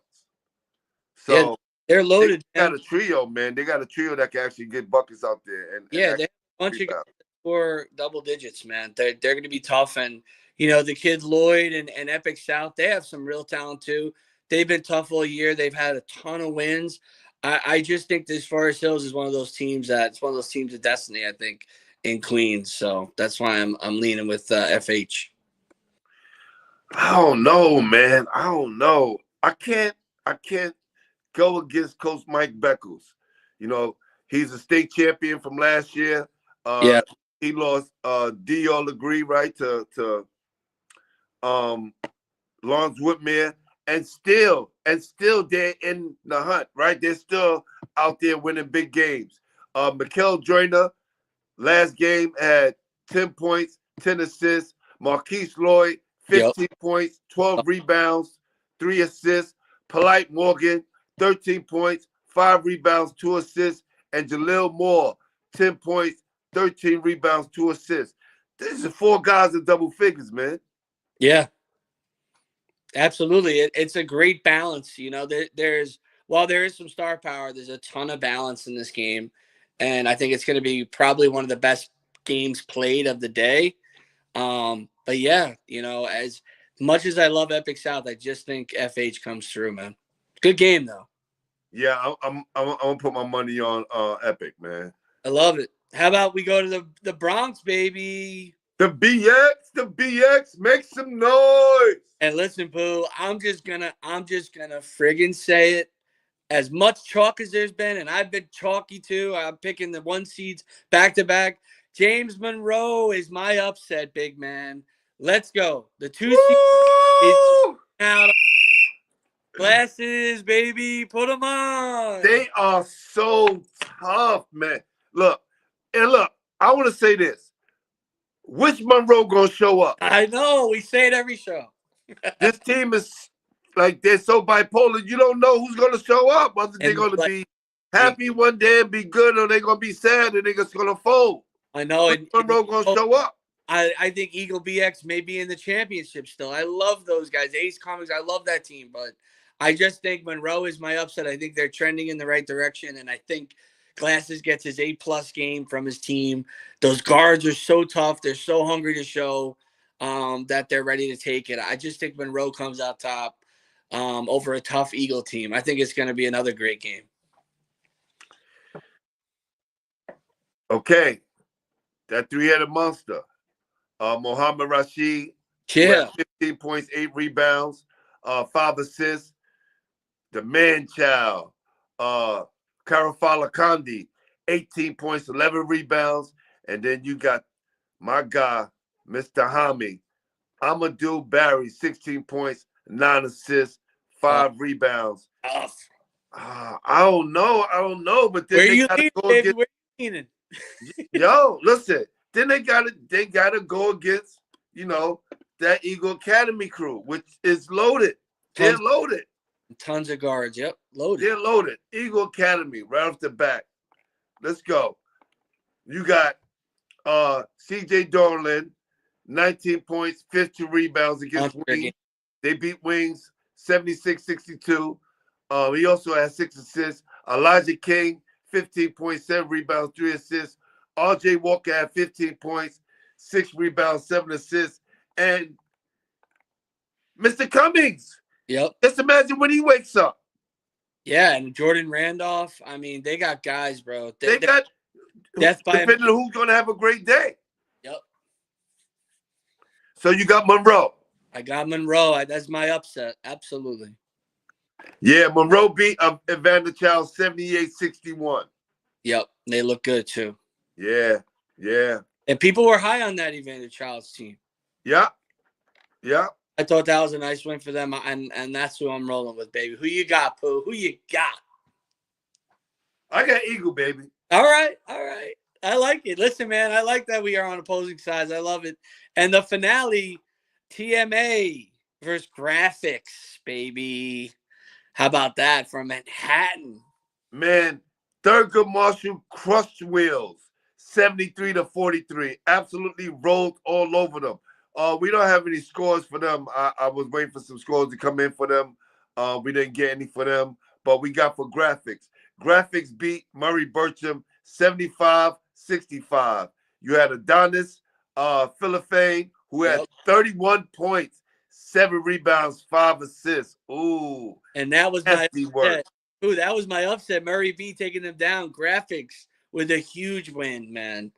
So yeah, they're loaded. They got a trio, man. They got a trio that can actually get buckets out there. And they have a bunch of guys that score double digits, man. They're going to be tough. And, the kids Lloyd and Epic South, they have some real talent too. They've been tough all year. They've had a ton of wins. I just think this Forest Hills is one of those teams of destiny, I think, in Queens. So that's why I'm leaning with FH. I don't know, man. I don't know. I can't go against Coach Mike Beckles. He's a state champion from last year. Yeah. He lost D.O. Legree, right, to Lawrence Whitmere. And still they're in the hunt, right? They're still out there winning big games. Makylah Joyner, last game had 10 points, 10 assists. Marquise Lloyd, 15 points, 12 rebounds, 3 assists. Polite Morgan, 13 points, 5 rebounds, 2 assists. And Jaleel Moore, 10 points, 13 rebounds, 2 assists. These are 4 guys in double figures, man. Yeah. Absolutely. It's a great balance. While there is some star power, there's a ton of balance in this game. And I think it's going to be probably one of the best games played of the day. But yeah, as much as I love Epic South, I just think FH comes through, man. Good game though. Yeah, I'm gonna put my money on Epic, man. I love it. How about we go to the Bronx, baby? The BX, make some noise. And listen, Pooh, I'm just gonna friggin' say it. As much chalk as there's been, and I've been chalky too. I'm picking the 1 seeds back to back. James Monroe is my upset, big man. Let's go. The 2 seed is out. Glasses, baby, put them on. They are so tough, man. Look, I want to say this. Which Monroe gonna show up? I know. We say it every show. This team is like, they're so bipolar. You don't know who's gonna show up. Whether they're gonna be happy one day and be good, or they're gonna be sad and they're just gonna fold. I know. Which Monroe gonna show up? I think Eagle BX may be in the championship still. I love those guys. Ace Comics, I love that team, but I just think Monroe is my upset. I think they're trending in the right direction, and I think Glasses gets his A+ game from his team. Those guards are so tough. They're so hungry to show that they're ready to take it. I just think Monroe comes out top over a tough Eagle team. I think it's going to be another great game. Okay. That 3-headed monster. Mohamed Rashid, 15 points, 8 rebounds, 5 assists. The man-child, Karafala Kandi, 18 points, 11 rebounds. And then you got my guy, Mr. Hami, Amadou Barry, 16 points, 9 assists, 5 rebounds. I don't know, but then they gotta go against. Yo, listen. Then they gotta go against, that Eagle Academy crew, which is loaded. They're loaded. Tons of guards. Yep, loaded. They're loaded. Eagle Academy right off the bat. Let's go. You got CJ Dorland, 19 points, 15 rebounds against Wings. They beat Wings 76-62. He also has 6 assists. Elijah King, 15 points, 7 rebounds, 3 assists. R.J. Walker had 15 points, 6 rebounds, 7 assists, and Mr. Cummings. Yep. Just imagine when he wakes up. Yeah, and Jordan Randolph. I mean, they got guys, bro. They got death by depending on who's going to have a great day. Yep. So you got Monroe. I got Monroe. That's my upset. Absolutely. Yeah, Monroe beat Evander Child 78-61. Yep. They look good too. Yeah, yeah. And people were high on that Evander Child's team. Yeah, yeah. I thought that was a nice win for them, and that's who I'm rolling with, baby. Who you got, Pooh? Who you got? I got Eagle, baby. All right. I like it. Listen, man, I like that we are on opposing sides. I love it. And the finale, TMA versus Graphics, baby. How about that from Manhattan? Man, Thurgood Marshall crushed Wheels 73-43. Absolutely rolled all over them. We don't have any scores for them. I was waiting for some scores to come in for them. We didn't get any for them, but we got for Graphics. Graphics beat Murray Burcham 75-65. You had Adonis Philippine, who had 31 points, 7 rebounds, 5 assists. Ooh. And that was my work. Ooh, that was my upset. Murray B taking them down. Graphics with a huge win, man.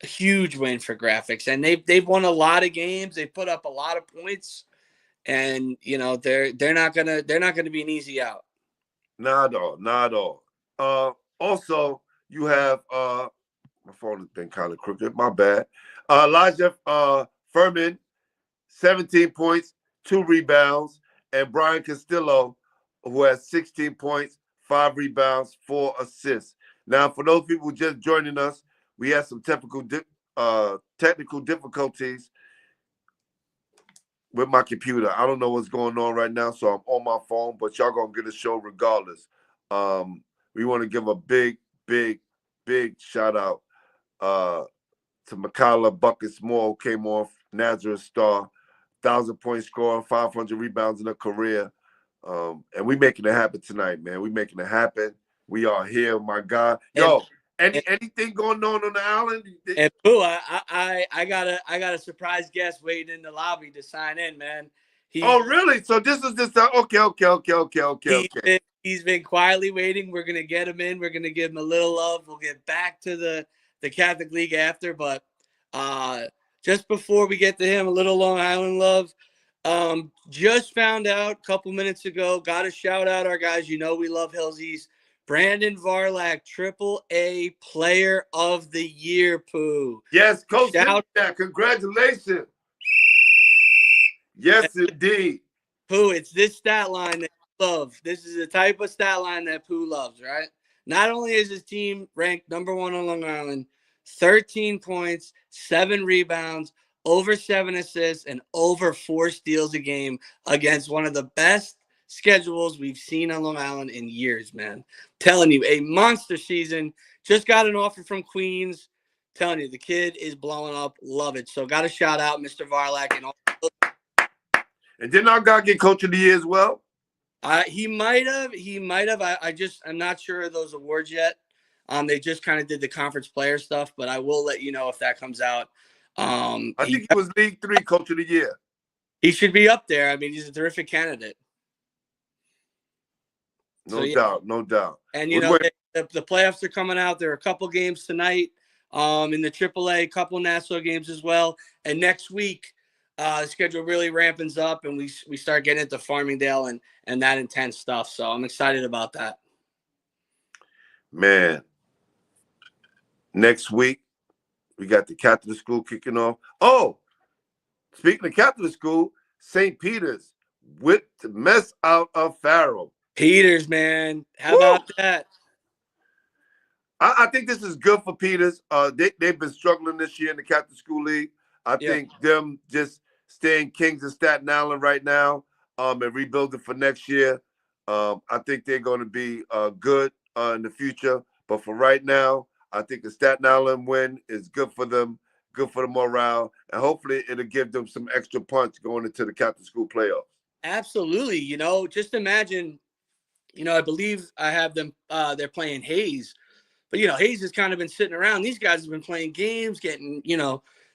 A huge win for Graphics. And they've won a lot of games. They put up a lot of points. And you know, they're not gonna be an easy out. Not at all. Also, you have my phone has been kind of crooked. My bad. Elijah Furman, 17 points, 2 rebounds, and Brian Castillo, who has 16 points, 5 rebounds, 4 assists. Now, for those people just joining us, we had some technical difficulties with my computer. I don't know what's going on right now, so I'm on my phone, but y'all gonna get a show regardless. We want to give a big shout out to Makylah Bucketz Moore, who came off Nazareth star, 1,000-point scorer, 500 rebounds in her career. And we making it happen tonight, man. We making it happen. We are here, my God. Yo, anything going on the island? And Pooh, I got a surprise guest waiting in the lobby to sign in, man. Oh, really? So this is just okay. He's been quietly waiting. We're gonna get him in. We're gonna give him a little love. We'll get back to the Catholic League after, but just before we get to him, a little Long Island love. Just found out a couple minutes ago. Got to shout out our guys. You know we love Hillsies. Brandon Varlak, AAA Player of the Year, Pooh. Yes, Coach. Congratulations. Yes, indeed. Pooh, it's this stat line that you love. This is the type of stat line that Pooh loves, right? Not only is his team ranked number 1 on Long Island, 13 points, 7 rebounds, over 7 assists, and over 4 steals a game against one of the best schedules we've seen on Long Island in years, man. Telling you, a monster season. Just got an offer from Queens. Telling you, the kid is blowing up. Love it. So got to shout out Mr. Varlak and all. And didn't our guy get Coach of the Year as well? He might have. I'm not sure of those awards yet. They just kind of did the conference player stuff, but I will let you know if that comes out. I think he was League 3 Coach of the Year. He should be up there. I mean, he's a terrific candidate. No doubt. And you know, the playoffs are coming out. There are a couple games tonight in the AAA, a couple Nassau games as well. And next week, the schedule really rampens up, and we start getting into Farmingdale and that intense stuff. So I'm excited about that. Man, next week we got the Catholic school kicking off. Oh, speaking of Catholic school, St. Peter's whipped the mess out of Farrell. Peters, man, how about that? I think this is good for Peters. They've been struggling this year in the Catholic School League. I think them just staying kings of Staten Island right now and rebuilding for next year. I think they're going to be good in the future. But for right now, I think the Staten Island win is good for them, good for the morale, and hopefully it'll give them some extra punch going into the Catholic School playoffs. Absolutely. You know, just imagine, you know, I believe I have them, they're playing Hayes But Hayes has kind of been sitting around. These guys have been playing games, getting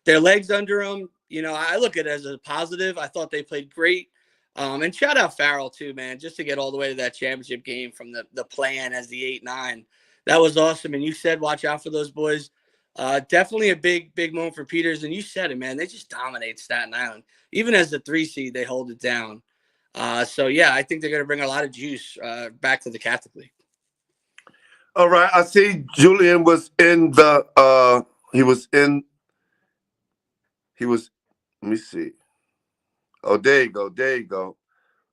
their legs under them. I look at it as a positive. I thought they played great. And shout out Farrell too, man, just to get all the way to that championship game from the play-in as the 8-9. That was awesome. And you said watch out for those boys. Definitely a big moment for Peters. And you said it, man. They just dominate Staten Island. Even as the 3 seed, they hold it down. So yeah, I think they're going to bring a lot of juice back to the Catholic League. All right, I see Julian was in the he was, let me see. Oh, there you go.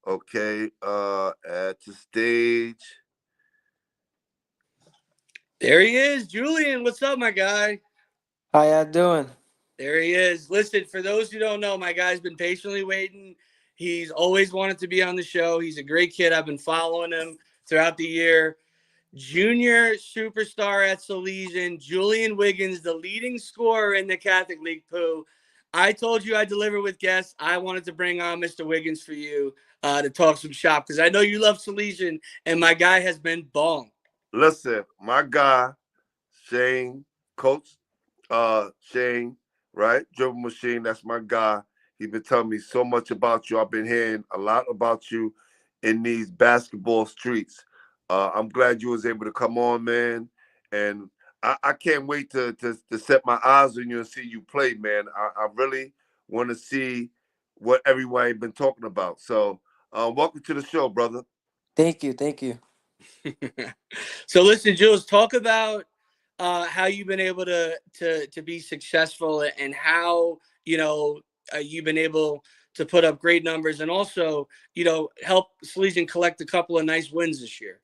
Okay, at the stage. There he is. Julian, what's up, my guy? How y'all doing? There he is. Listen, for those who don't know, my guy's been patiently waiting. He's always wanted to be on the show. He's a great kid. I've been following him throughout the year. Junior superstar at Salesian, Julian Wiggins, the leading scorer in the Catholic League. Pooh, I told you I deliver with guests. I wanted to bring on Mr. Wiggins for you to talk some shop because I know you love Salesian, and my guy has been balling. Listen, my guy, Shane, Coach Shane, right? Dribble Machine, that's my guy. He's been telling me so much about you. I've been hearing a lot about you in these basketball streets. I'm glad you was able to come on, man. And I can't wait to set my eyes on you and see you play, man. I really want to see what everyone has been talking about. So welcome to the show, brother. Thank you. So listen, Jules, talk about how you've been able to be successful and how you've been able to put up great numbers and also help Salesian collect a couple of nice wins this year.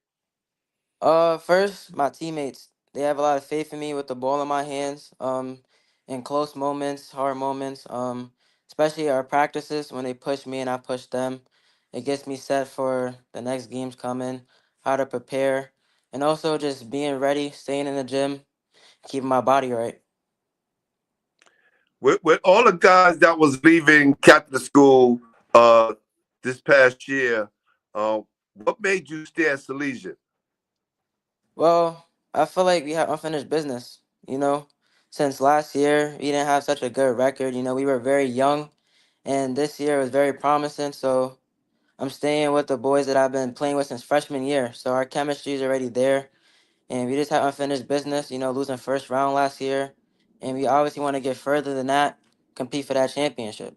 First, my teammates. They have a lot of faith in me with the ball in my hands. In close moments, hard moments. Especially our practices when they push me and I push them. It gets me set for the next games coming, how to prepare, and also just being ready, staying in the gym, keeping my body right. With all the guys that was leaving Catholic school this past year, what made you stay at Salesian? Well, I feel like we have unfinished business, you know. Since last year, we didn't have such a good record. We were very young, and this year was very promising. So I'm staying with the boys that I've been playing with since freshman year. So our chemistry is already there, and we just have unfinished business, losing first round last year. And we obviously want to get further than that, compete for that championship.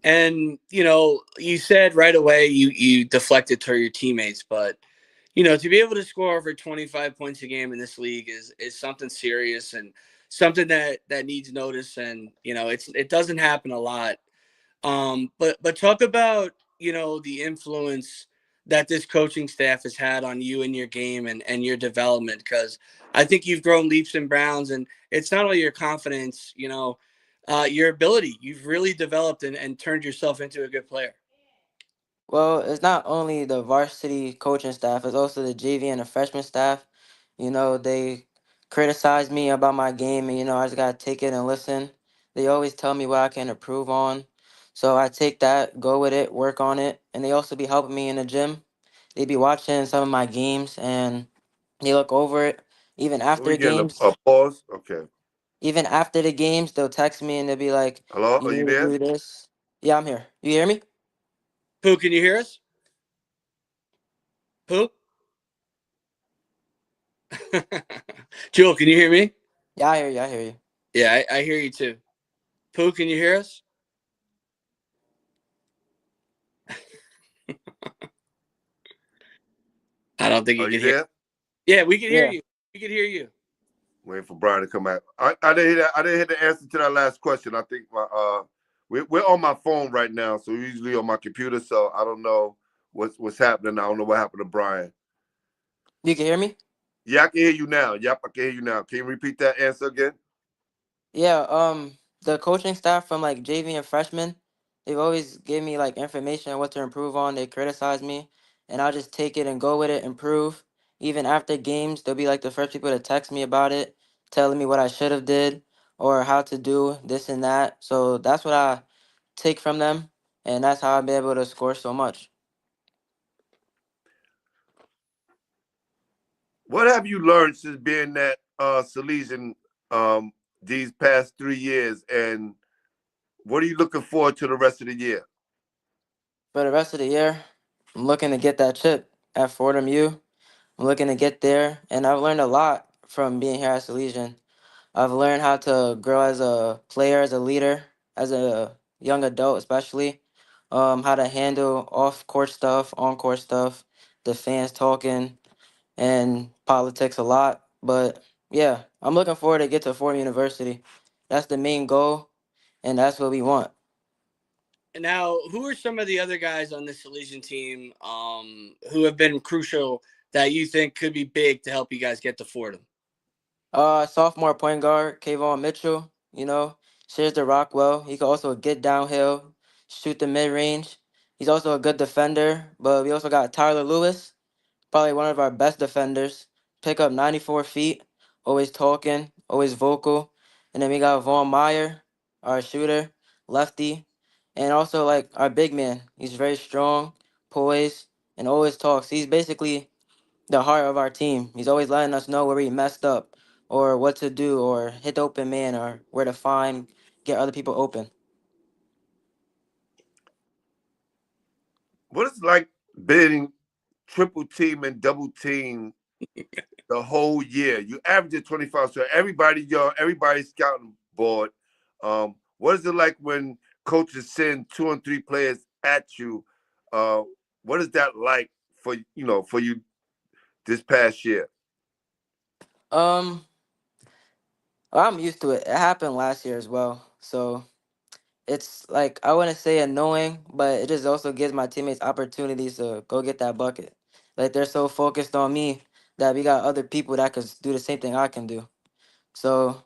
And you said right away you deflected to your teammates, but to be able to score over 25 points a game in this league is something serious and something that needs notice. And it doesn't happen a lot. But talk about the influence that this coaching staff has had on you and your game and your development, because I think you've grown leaps and bounds, and it's not only your confidence, your ability. You've really developed and turned yourself into a good player. Well, it's not only the varsity coaching staff, it's also the JV and the freshman staff. They criticize me about my game, and, I just got to take it and listen. They always tell me what I can improve on. So I take that, go with it, work on it. And they also be helping me in the gym. They be watching some of my games, and they look over it. Even Are we after getting games, a pause? Okay. even after the games, they'll text me and they'll be like, Hello? you Are you need to there? do this. Yeah, I'm here. You hear me? Pooh, can you hear us? Pooh? Jewel, can you hear me? Yeah, I hear you. I hear you. Yeah, I hear you too. Pooh, can you hear us? I don't think Are you you can hear. there? Yeah, we can hear Yeah. you. We can hear you. Waiting for Brian to come back. I didn't hear that. I didn't hear the answer to that last question. I think we're on my phone right now, so we're usually on my computer. So I don't know what's happening. I don't know what happened to Brian. You can hear me? Yeah, I can hear you now. Yep, I can hear you now. Can you repeat that answer again? Yeah, the coaching staff from like JV and freshman, they've always gave me like information on what to improve on. They criticize me, and I'll just take it and go with it, improve. Even after games, they'll be like the first people to text me about it, telling me what I should have did or how to do this and that. So that's what I take from them, and that's how I've been able to score so much. What have you learned since being that Salesian these past 3 years, and what are you looking forward to the rest of the year? For the rest of the year, I'm looking to get that chip at Fordham U. I'm looking to get there, and I've learned a lot from being here at Salesian. I've learned how to grow as a player, as a leader, as a young adult, especially. How to handle off court stuff, on court stuff, the fans talking, and politics a lot. But yeah, I'm looking forward to get to Fordham University. That's the main goal, and that's what we want. And now, who are some of the other guys on this Elysian team who have been crucial that you think could be big to help you guys get to Fordham? Sophomore point guard, Kayvon Mitchell, shares the rock well. He can also get downhill, shoot the mid range. He's also a good defender, but we also got Tyler Lewis, probably one of our best defenders. Pick up 94 feet, always talking, always vocal. And then we got Vaughn Meyer, our shooter, lefty. And also like our big man. He's very strong, poised, and always talks. He's basically the heart of our team. He's always letting us know where we messed up or what to do or hit the open man or where to find, get other people open. What is it like being triple team and double team the whole year? You average 25, so everybody's scouting board. What is it like when coaches send 2 and 3 players at you? What is that like for you this past year? Um, I'm used to it. It happened last year as well. So it's like I wouldn't say annoying, but it just also gives my teammates opportunities to go get that bucket. Like they're so focused on me that we got other people that could do the same thing I can do. So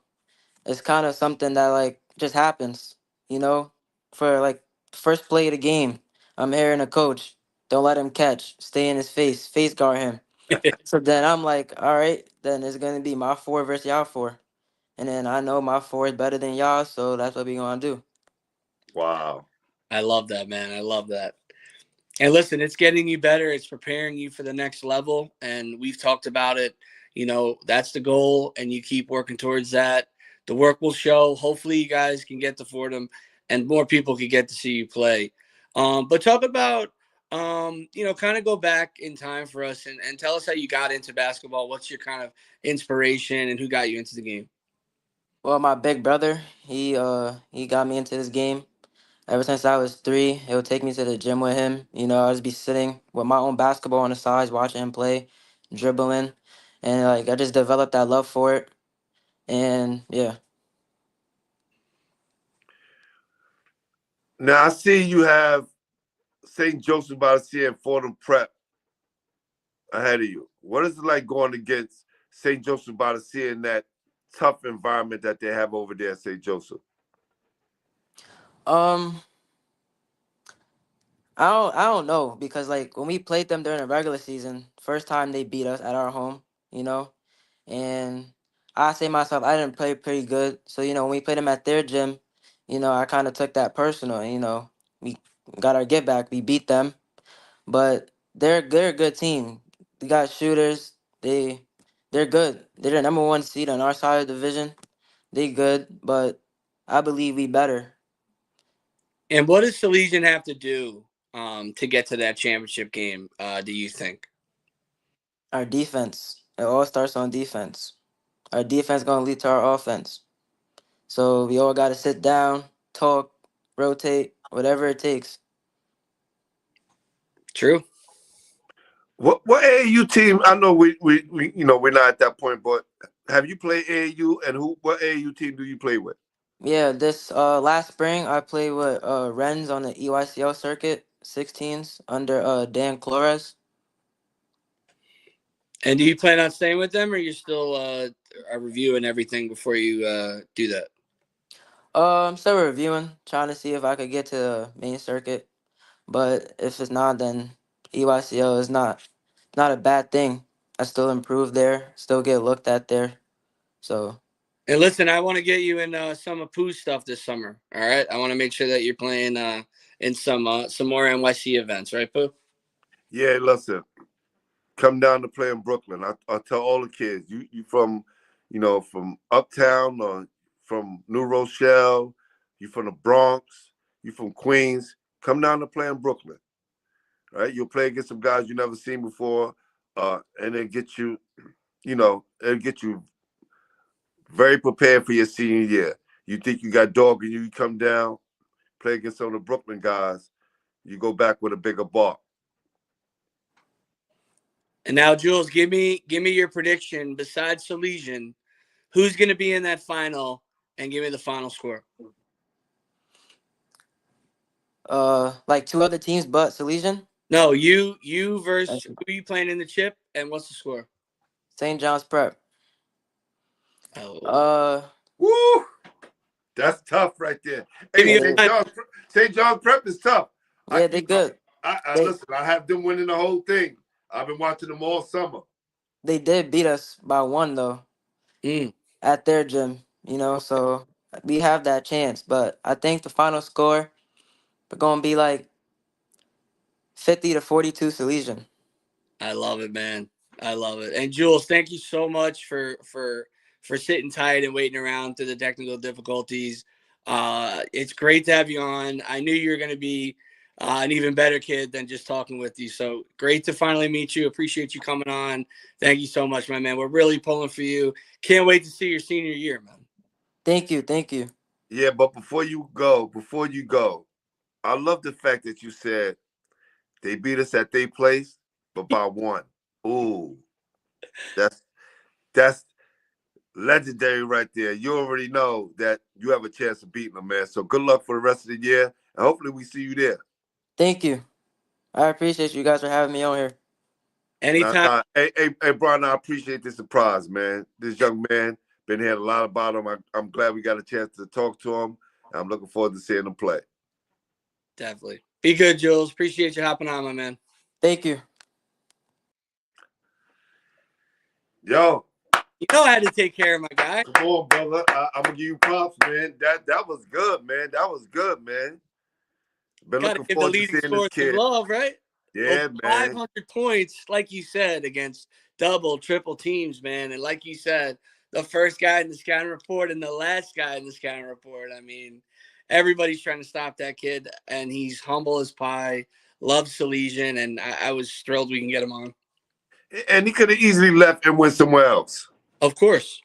it's kind of something that like just happens, you know. For like first play of the game, I'm hearing a coach, don't let him catch, stay in his face guard him. So then I'm like, all right, then it's gonna be my four versus y'all four, and then I know my four is better than y'all, so that's what we gonna do. Wow. I love that, man. I love that. And listen, it's getting you better. It's preparing you for the next level. And we've talked about it. That's the goal. And you keep working towards that. The work will show. Hopefully, you guys can get to Fordham and more people can get to see you play. But talk about, kind of go back in time for us and tell us how you got into basketball. What's your kind of inspiration and who got you into the game? Well, my big brother, he got me into this game. Ever since I was 3, he would take me to the gym with him. I'd just be sitting with my own basketball on the sides, watching him play, dribbling, and like I just developed that love for it. And yeah. Now I see you have St. Joseph by the Sea and Fordham Prep ahead of you. What is it like going against St. Joseph by the Sea in that tough environment that they have over there at St. Joseph? Um, I don't know because like when we played them during the regular season, first time they beat us at our home, you know, and I say myself I didn't play pretty good. So when we played them at their gym, I kind of took that personal. We got our get back. We beat them, but they're a good team. We got shooters. They're good. They're the number one seed on our side of the division. They good, but I believe we better. And what does Salesian have to do to get to that championship game, do you think? Our defense. It all starts on defense. Our defense gonna lead to our offense. So we all gotta sit down, talk, rotate, whatever it takes. True. What AAU team? I know we we're not at that point, but have you played AAU, and what AAU team do you play with? Yeah, this last spring I played with Renz on the EYCL circuit, 16s under Dan Flores. And do you plan on staying with them, or you're still are reviewing everything before you do that? I'm still reviewing, trying to see if I could get to the main circuit. But if it's not, then EYCL is not a bad thing. I still improve there, still get looked at there. So And listen, I want to get you in some of Pooh's stuff this summer. All right, I want to make sure that you're playing in some more NYC events, right, Pooh? Yeah, listen. come down to play in Brooklyn. I tell all the kids, you from, from Uptown or from New Rochelle, you from the Bronx, you from Queens, come down to play in Brooklyn. Right? You'll play against some guys you never seen before, and it'll get you, it'll get you very prepared for your senior year. You think you got dog and you come down, play against some of the Brooklyn guys, you go back with a bigger bar. And now, Jules, give me your prediction. Besides Salesian, who's going to be in that final? And give me the final score. Like 2 other teams, but Salesian. No, you versus who are you playing in the chip, and what's the score? St. John's Prep. Oh. Woo! That's tough right there. Hey, St. John's Prep is tough. Yeah, they good. Listen, I have them winning the whole thing. I've been watching them all summer. They did beat us by 1 though. At their gym, so we have that chance. But I think the final score, we're gonna be like 50-42 Salesian. I love it, man. I love it. And Jules, thank you so much for sitting tight and waiting around through the technical difficulties. It's great to have you on. I knew you were going to be an even better kid than just talking with you. So great to finally meet you. Appreciate you coming on. Thank you so much, my man. We're really pulling for you. Can't wait to see your senior year, man. Thank you. Thank you. Yeah, but before you go, I love the fact that you said they beat us at their place, but by 1. Ooh, that's legendary right there. You already know that you have a chance of beating them, man. So good luck for the rest of the year, and hopefully we see you there. Thank you. I appreciate you guys for having me on here. Anytime. Hey, Brian, I appreciate this surprise, man. This young man, been hearing a lot about him. I'm glad we got a chance to talk to him. I'm looking forward to seeing him play. Definitely. Be good, Jules. Appreciate you hopping on, my man. Thank you. Yo. You know I had to take care of my guy. Come on, brother. I'm going to give you props, man. That was good, man. That was good, man. Been Gotta looking give the forward to leading seeing this scorer kid. some love, right? Yeah, Over man. 500 points, like you said, against double, triple teams, man. And like you said, the first guy in the scouting report and the last guy in the scouting report. I mean, everybody's trying to stop that kid, and he's humble as pie, loves Salesian, and I was thrilled we can get him on. And he could have easily left and went somewhere else. Of course.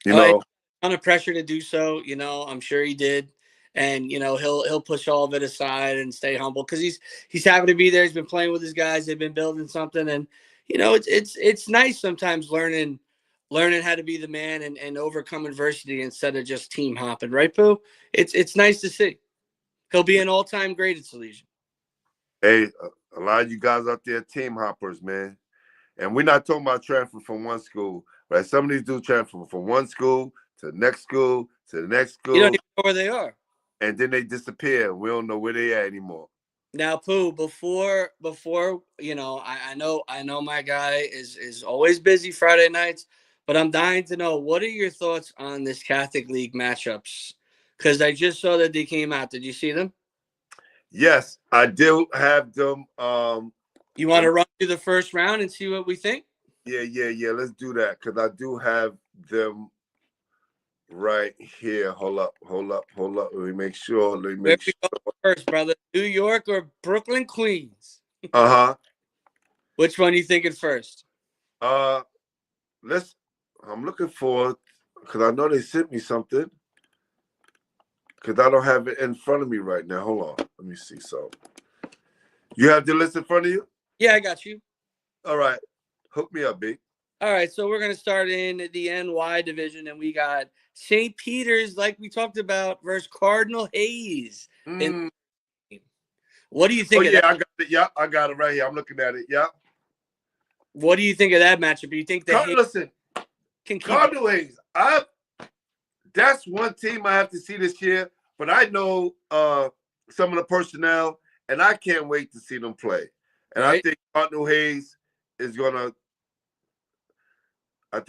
You know. Ton of pressure to do so, I'm sure he did. And he'll push all of it aside and stay humble because he's happy to be there. He's been playing with his guys. They've been building something, and it's nice sometimes learning how to be the man and overcome adversity instead of just team hopping, right, Pooh? It's nice to see. He'll be an all-time great at Salesian. Hey, a lot of you guys out there, team hoppers, man. And we're not talking about transfer from one school, right? Some of these do transfer from one school to the next school to the next school. You don't even know where they are. And then they disappear. We don't know where they are anymore. Now, Pooh, before I know my guy is always busy Friday nights, but I'm dying to know, what are your thoughts on this Catholic League matchups? Because I just saw that they came out. Did you see them? Yes, I do have them. You want to run through the first round and see what we think? Yeah. Let's do that because I do have them right here. Hold up. Let me make sure. First, brother. New York or Brooklyn, Queens? Uh-huh. Which one are you thinking first? I'm looking for, because I know they sent me something. Because I don't have it in front of me right now. Hold on. Let me see something. You have the list in front of you? Yeah, I got you. All right. Hook me up, B. All right, so we're going to start in the NY division, and we got St. Peter's, like we talked about, versus Cardinal Hayes. What do you think of that? I got it. Yeah, I got it right here. I'm looking at it. Yeah. What do you think of that matchup? Do you think that listen, Cardinal Hayes, that's one team I have to see this year, but I know some of the personnel, and I can't wait to see them play. And right. I think Cardinal Hayes is going to I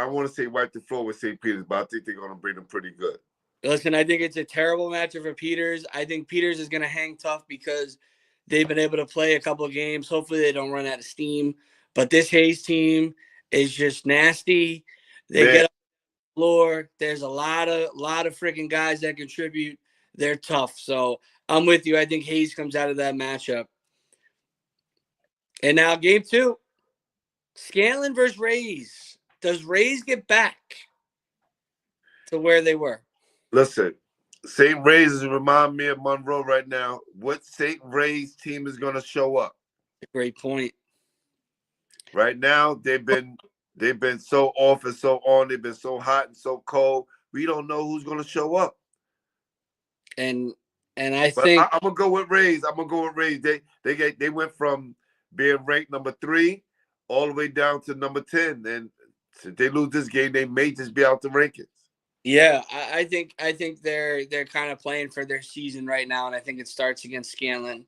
want to say wipe the floor with St. Peter's, but I think they're going to bring them pretty good. Listen, I think it's a terrible matchup for Peters. I think Peters is going to hang tough because They've been able to play a couple of games. Hopefully they don't run out of steam. But this Hayes team is just nasty. They Man, get up the floor. There's a lot of freaking guys that contribute. They're tough. So I'm with you. I think Hayes comes out of that matchup. And now game 2. Scanlon versus Rays. Does Rays get back to where they were? listen, St. Ray's remind me of Monroe right now. What St. Ray's team is going to show up? Great point. Right now, they've been so off and so on. They've been so hot and so cold. We don't know who's going to show up. And I But think I'm gonna go with Rays. They went from being ranked number 3 all the way down to number 10. And if they lose this game, they may just be out the rankings. yeah, I think they're kind of playing for their season right now, and I think it starts against Scanlon.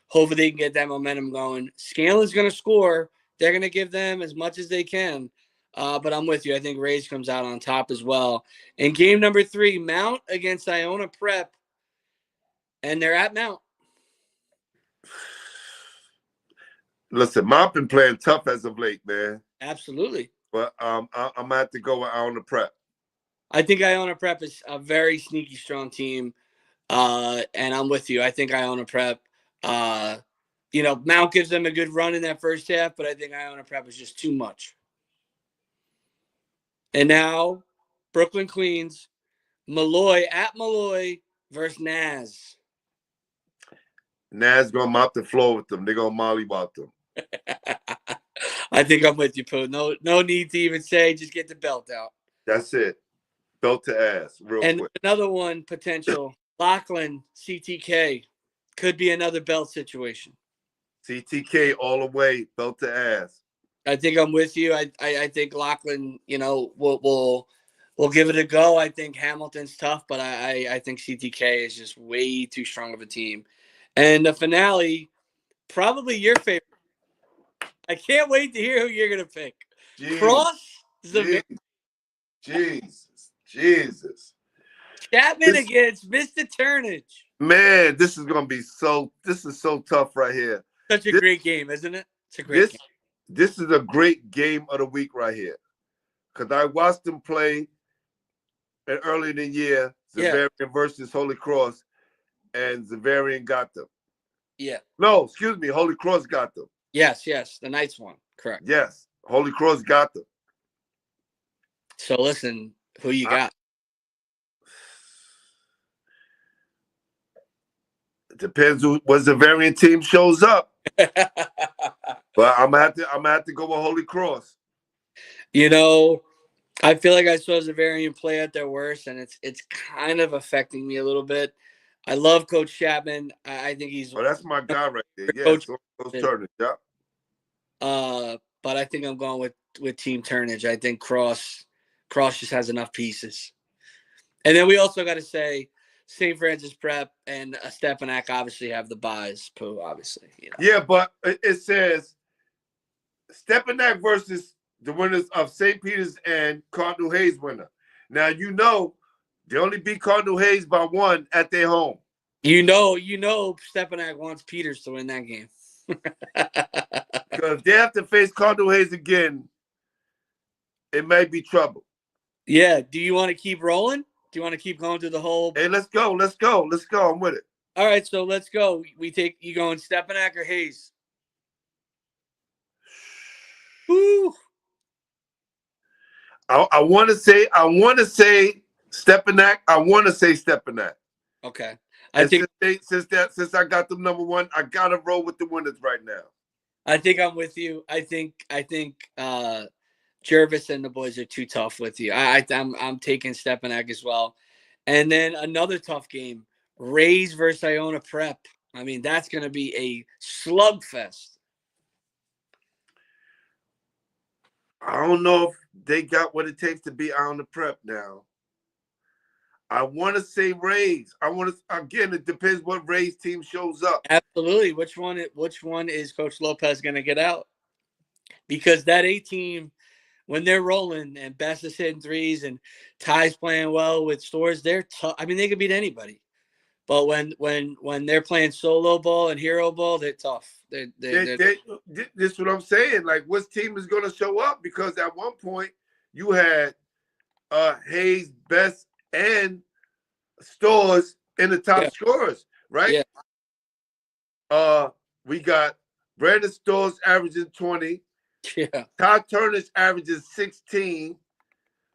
Hopefully they can get that momentum going. Scanlon's going to score. They're going to give them as much as they can. But I'm with you. I think Rays comes out on top as well. In game number 3, Mount against Iona Prep, and they're at Mount. Listen, Mount been playing tough as of late, man. Absolutely. But I'm gonna have to go with Iona Prep. I think Iona Prep is a very sneaky strong team, and I'm with you. I think Iona Prep, Mount gives them a good run in that first half, but I think Iona Prep is just too much. And now, Brooklyn Queens, Malloy at Malloy versus Naz. Naz gonna mop the floor with them. They're gonna mollywop them. I think I'm with you, Pooh. No need to even say. Just get the belt out. That's it. Belt to ass, real And quick. another one potential. Lachlan CTK could be another belt situation. CTK all the way, belt to ass. I think I'm with you. I think Lachlan, will give it a go. I think Hamilton's tough, but I think CTK is just way too strong of a team. And the finale, probably your favorite. I can't wait to hear who you're gonna pick. Jeez, Cross Jesus. Chapman against Mr. Turnage. Man, this is so tough right here. Such a great game, isn't it? It's a great game. This is a great game of the week right here. Because I watched them play early in the year, Zavarian versus Holy Cross, and Zavarian got them. Yeah. No, excuse me, Holy Cross got them. Yes, the Knights won. Correct. Yes, Holy Cross got them. So listen, who you got? It depends what Zavarian team shows up. But I'm gonna have to go with Holy Cross. I feel like I saw Zavarian play at their worst, and it's kind of affecting me a little bit. I love Coach Chapman. I think he's. Oh, that's my guy right there. Yeah, Coach Turnage. Yeah. But I think I'm going with Team Turnage. I think Cross just has enough pieces. And then we also got to say St. Francis Prep and Stepanak obviously have the buys, Pooh, obviously. Yeah, but it says Stepanak versus the winners of St. Peter's and Cardinal Hayes winner. Now, they only beat Cardinal Hayes by 1 at their home. Stepanak wants Peters to win that game. Because if they have to face Cardinal Hayes again, it may be trouble. Yeah. Do you want to keep rolling? Do you want to keep going through the whole? Hey, let's go. I'm with it. All right, so let's go. You going Stepanak or Hayes? Woo. I want to say Stepanak. Okay. Since I got them number 1, I gotta roll with the winners right now. I think I'm with you. I think Jervis and the boys are too tough with you. I'm taking Stepanak as well. And then another tough game, Rays versus Iona Prep. I mean, that's going to be a slugfest. I don't know if they got what it takes to be Iona Prep now. I want to say Rays. Again, it depends what Rays team shows up. Absolutely. Which one is Coach Lopez going to get out? Because that A team, when they're rolling and Best is hitting threes and Ty's playing well with Stores, they're tough. I mean, they could beat anybody. But when they're playing solo ball and hero ball, they're tough. They're This is what I'm saying. Like, what team is going to show up? Because at one point you had Hayes, Best, and Stores in the top Yeah. scorers, right? Yeah. We got Brandon Stores averaging 20. Yeah. Todd Turner's averaging 16.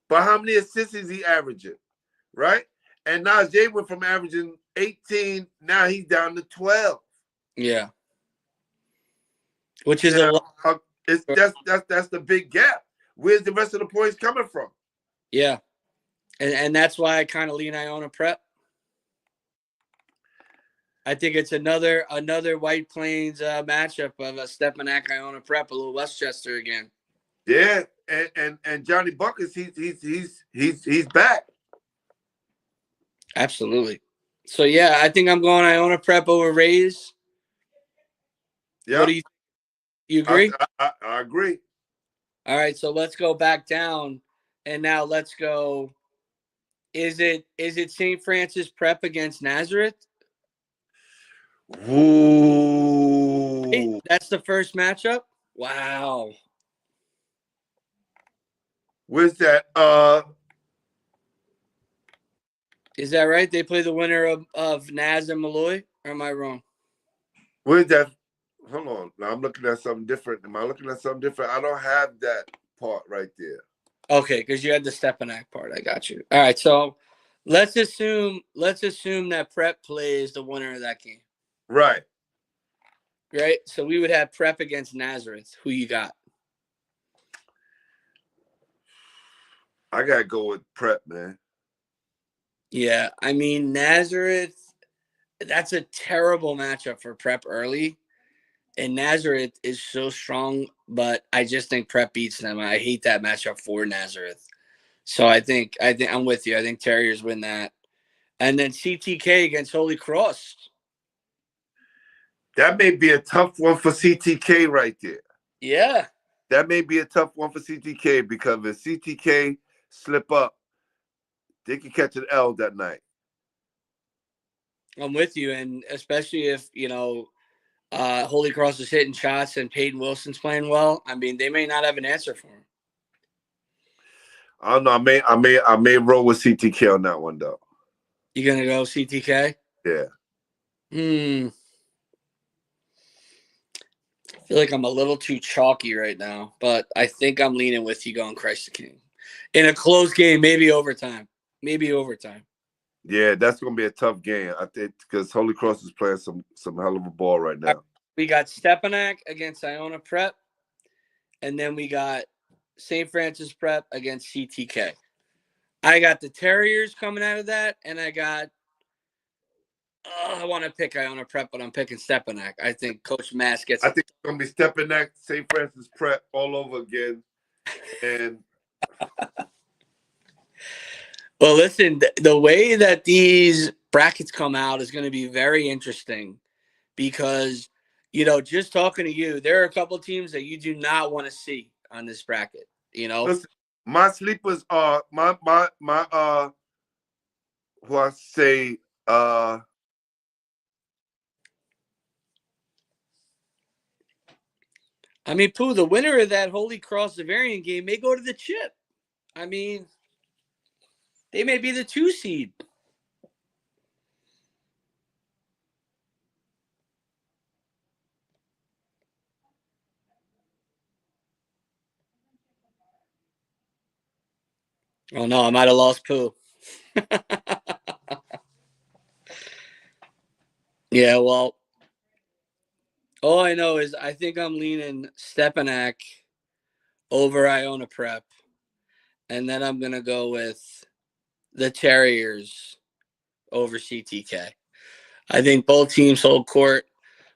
But how many assists is he averaging, right? And Najee went from averaging 18, now he's down to 12. Yeah. Which is Now, a lot. That's the big gap. Where's the rest of the points coming from? Yeah. And that's why I kind of lean Iona Prep. I think it's another White Plains matchup of a Stepanak Iona Prep, a little Westchester again. Yeah, and Johnny Bucketz, he's back. Absolutely. So yeah, I think I'm going Iona Prep over Rays. Yeah. What do you agree? I agree. All right, so let's go back down, and now let's go. Is it St. Francis Prep against Nazareth? Ooh. Hey, that's the first matchup? Wow. Where's that? Is that right? They play the winner of Naz and Malloy? Or am I wrong? Where's that? Hold on. Now I'm looking at something different. Am I looking at something different? I don't have that part right there. Okay, because you had the Stepanak part. I got you. All right, so let's assume that Prep plays the winner of that game. Right. Right? So we would have Prep against Nazareth. Who you got? I gotta go with Prep, man. Yeah, I mean Nazareth. That's a terrible matchup for Prep early, and Nazareth is so strong. But I just think Prep beats them. I hate that matchup for Nazareth. So I think I'm with you. I think Terriers win that, and then CTK against Holy Cross. That may be a tough one for CTK right there. Yeah. That may be a tough one for CTK because if CTK slip up, they can catch an L that night. I'm with you, and especially if Holy Cross is hitting shots and Peyton Wilson's playing well. I mean, they may not have an answer for him. I don't know. I may roll with CTK on that one though. You gonna go CTK? Yeah. I feel like I'm a little too chalky right now, but I think I'm leaning with you going Christ the King. In a close game, maybe overtime. Yeah, that's gonna be a tough game. I think because Holy Cross is playing some hell of a ball right now. We got Stepanak against Iona Prep, and then we got St. Francis Prep against CTK. I got the Terriers coming out of that, and I got I want to pick Iona Prep, but I'm picking Stepanak. I think Coach Mass gets. I think it's gonna be Stepanak, St. Francis Prep all over again, and. Well, listen, the way that these brackets come out is going to be very interesting because, just talking to you, there are a couple of teams that you do not want to see on this bracket, Listen, my sleepers are who I say I mean, Pooh, the winner of that Holy Cross Zavarian game may go to the chip. I mean, they may be the 2 seed. Oh, no, I might have lost Pooh. Yeah, well, all I know is I think I'm leaning Stepanak over Iona Prep. And then I'm going to go with the Terriers over CTK. I think both teams hold court.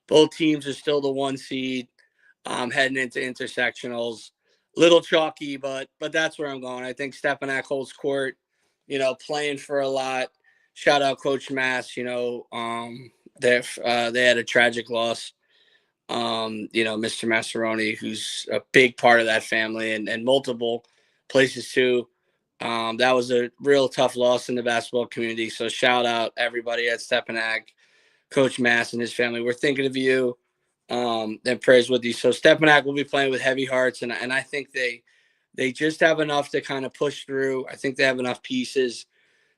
Both teams are still the 1 seed heading into intersectionals. Little chalky, but that's where I'm going. I think Stepanak holds court, playing for a lot. Shout out Coach Mass, they had a tragic loss. Mr. Masseroni, who's a big part of that family and multiple places too. That was a real tough loss in the basketball community. So shout out everybody at Stepanak, Coach Mass and his family. We're thinking of you, and prayers with you. So Stepanak will be playing with heavy hearts, and I think they just have enough to kind of push through. I think they have enough pieces.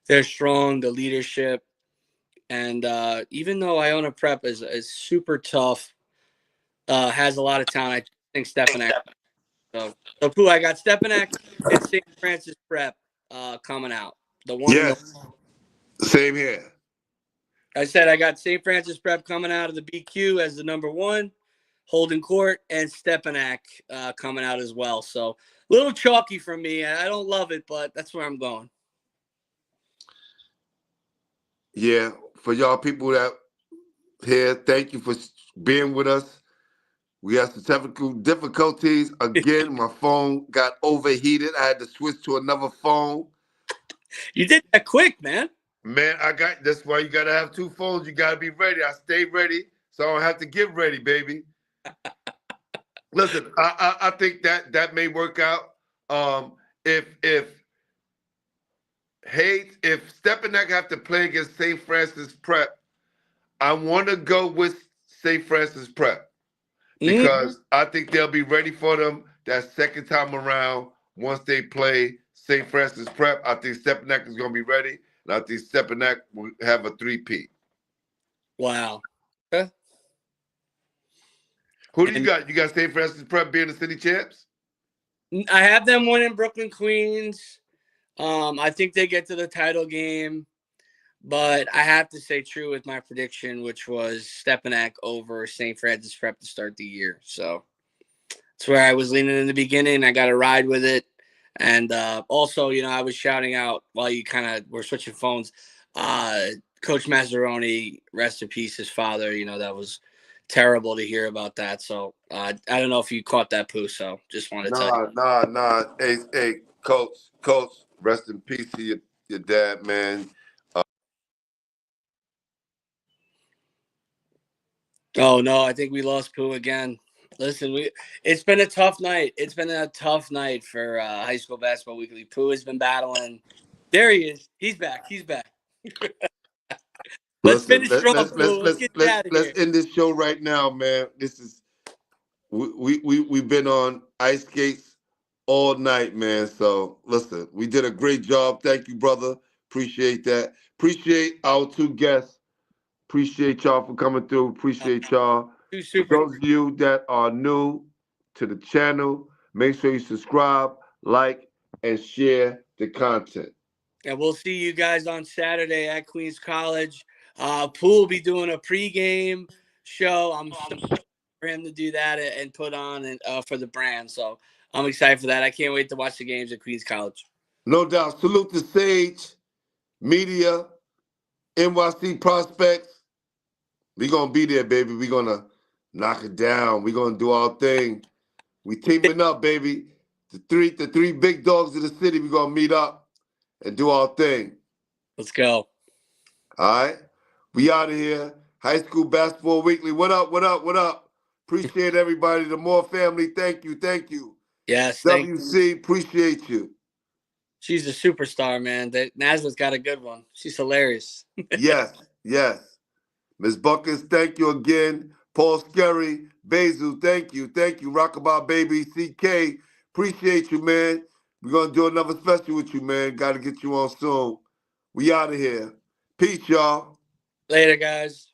They're strong, the leadership. And even though Iona Prep is super tough, has a lot of talent, I think Stepanak. So Pooh, I got Stepanak and St. Francis Prep coming out. The one and the Yes. Same here. I said I got St. Francis Prep coming out of the BQ as the number 1, holding court, and Stepanak coming out as well. So a little chalky for me. I don't love it, but that's where I'm going. Yeah, for y'all people that here, thank you for being with us. We had some technical difficulties. Again, my phone got overheated. I had to switch to another phone. You did that quick, man. Man, that's why you gotta have 2 phones. You gotta be ready. I stay ready, so I don't have to get ready, baby. Listen, I think that may work out. If Stepanak have to play against St. Francis Prep, I want to go with St. Francis Prep because I think they'll be ready for them that second time around. Once they play St. Francis Prep, I think Stepanak is going to be ready, and I think Stepanak will have a 3-peat. Wow. Okay. Who do you got? You got St. Francis Prep being the city champs? I have them winning Brooklyn, Queens. I think they get to the title game, but I have to stay true with my prediction, which was Stepanak over St. Francis Prep to start the year. So that's where I was leaning in the beginning. I got to ride with it. And also, I was shouting out while you kind of were switching phones. Coach Mazzaroni, rest in peace, his father. That was terrible to hear about that. So I don't know if you caught that, Pooh. So just wanted to tell you. Nah. Hey, Coach, rest in peace to your dad, man. Oh, no, I think we lost Pooh again. Listen, it's been a tough night. It's been a tough night for High School Basketball Weekly. Pooh has been battling. There he is. He's back. Let's finish strong, Pooh. Let's get out of here. Let's end this show right now, man. This is we've been on ice skates all night, man. So listen, we did a great job. Thank you, brother. Appreciate that. Appreciate our 2 guests. Appreciate y'all for coming through. Appreciate y'all. For those of you that are new to the channel, make sure you subscribe, like, and share the content. And we'll see you guys on Saturday at Queens College. Pooh will be doing a pregame show. I'm so excited for him to do that and put on for the brand. So I'm excited for that. I can't wait to watch the games at Queens College. No doubt. Salute to Sage Media, NYC Prospects. We're going to be there, baby. We're going to knock it down. We're going to do our thing. We teaming up, baby. The three big dogs of the city, we're going to meet up and do our thing. Let's go. All right? We out of here. High School Basketball Weekly. What up? Appreciate everybody. The Moore family, thank you. Yes, WC, appreciate you. She's a superstar, man. Nazareth's got a good one. She's hilarious. Yes. Ms. Bucketz, thank you again. Paul Skerry, Basil, thank you. Rockabye Baby, CK, appreciate you, man. We're going to do another special with you, man. Got to get you on soon. We out of here. Peace, y'all. Later, guys.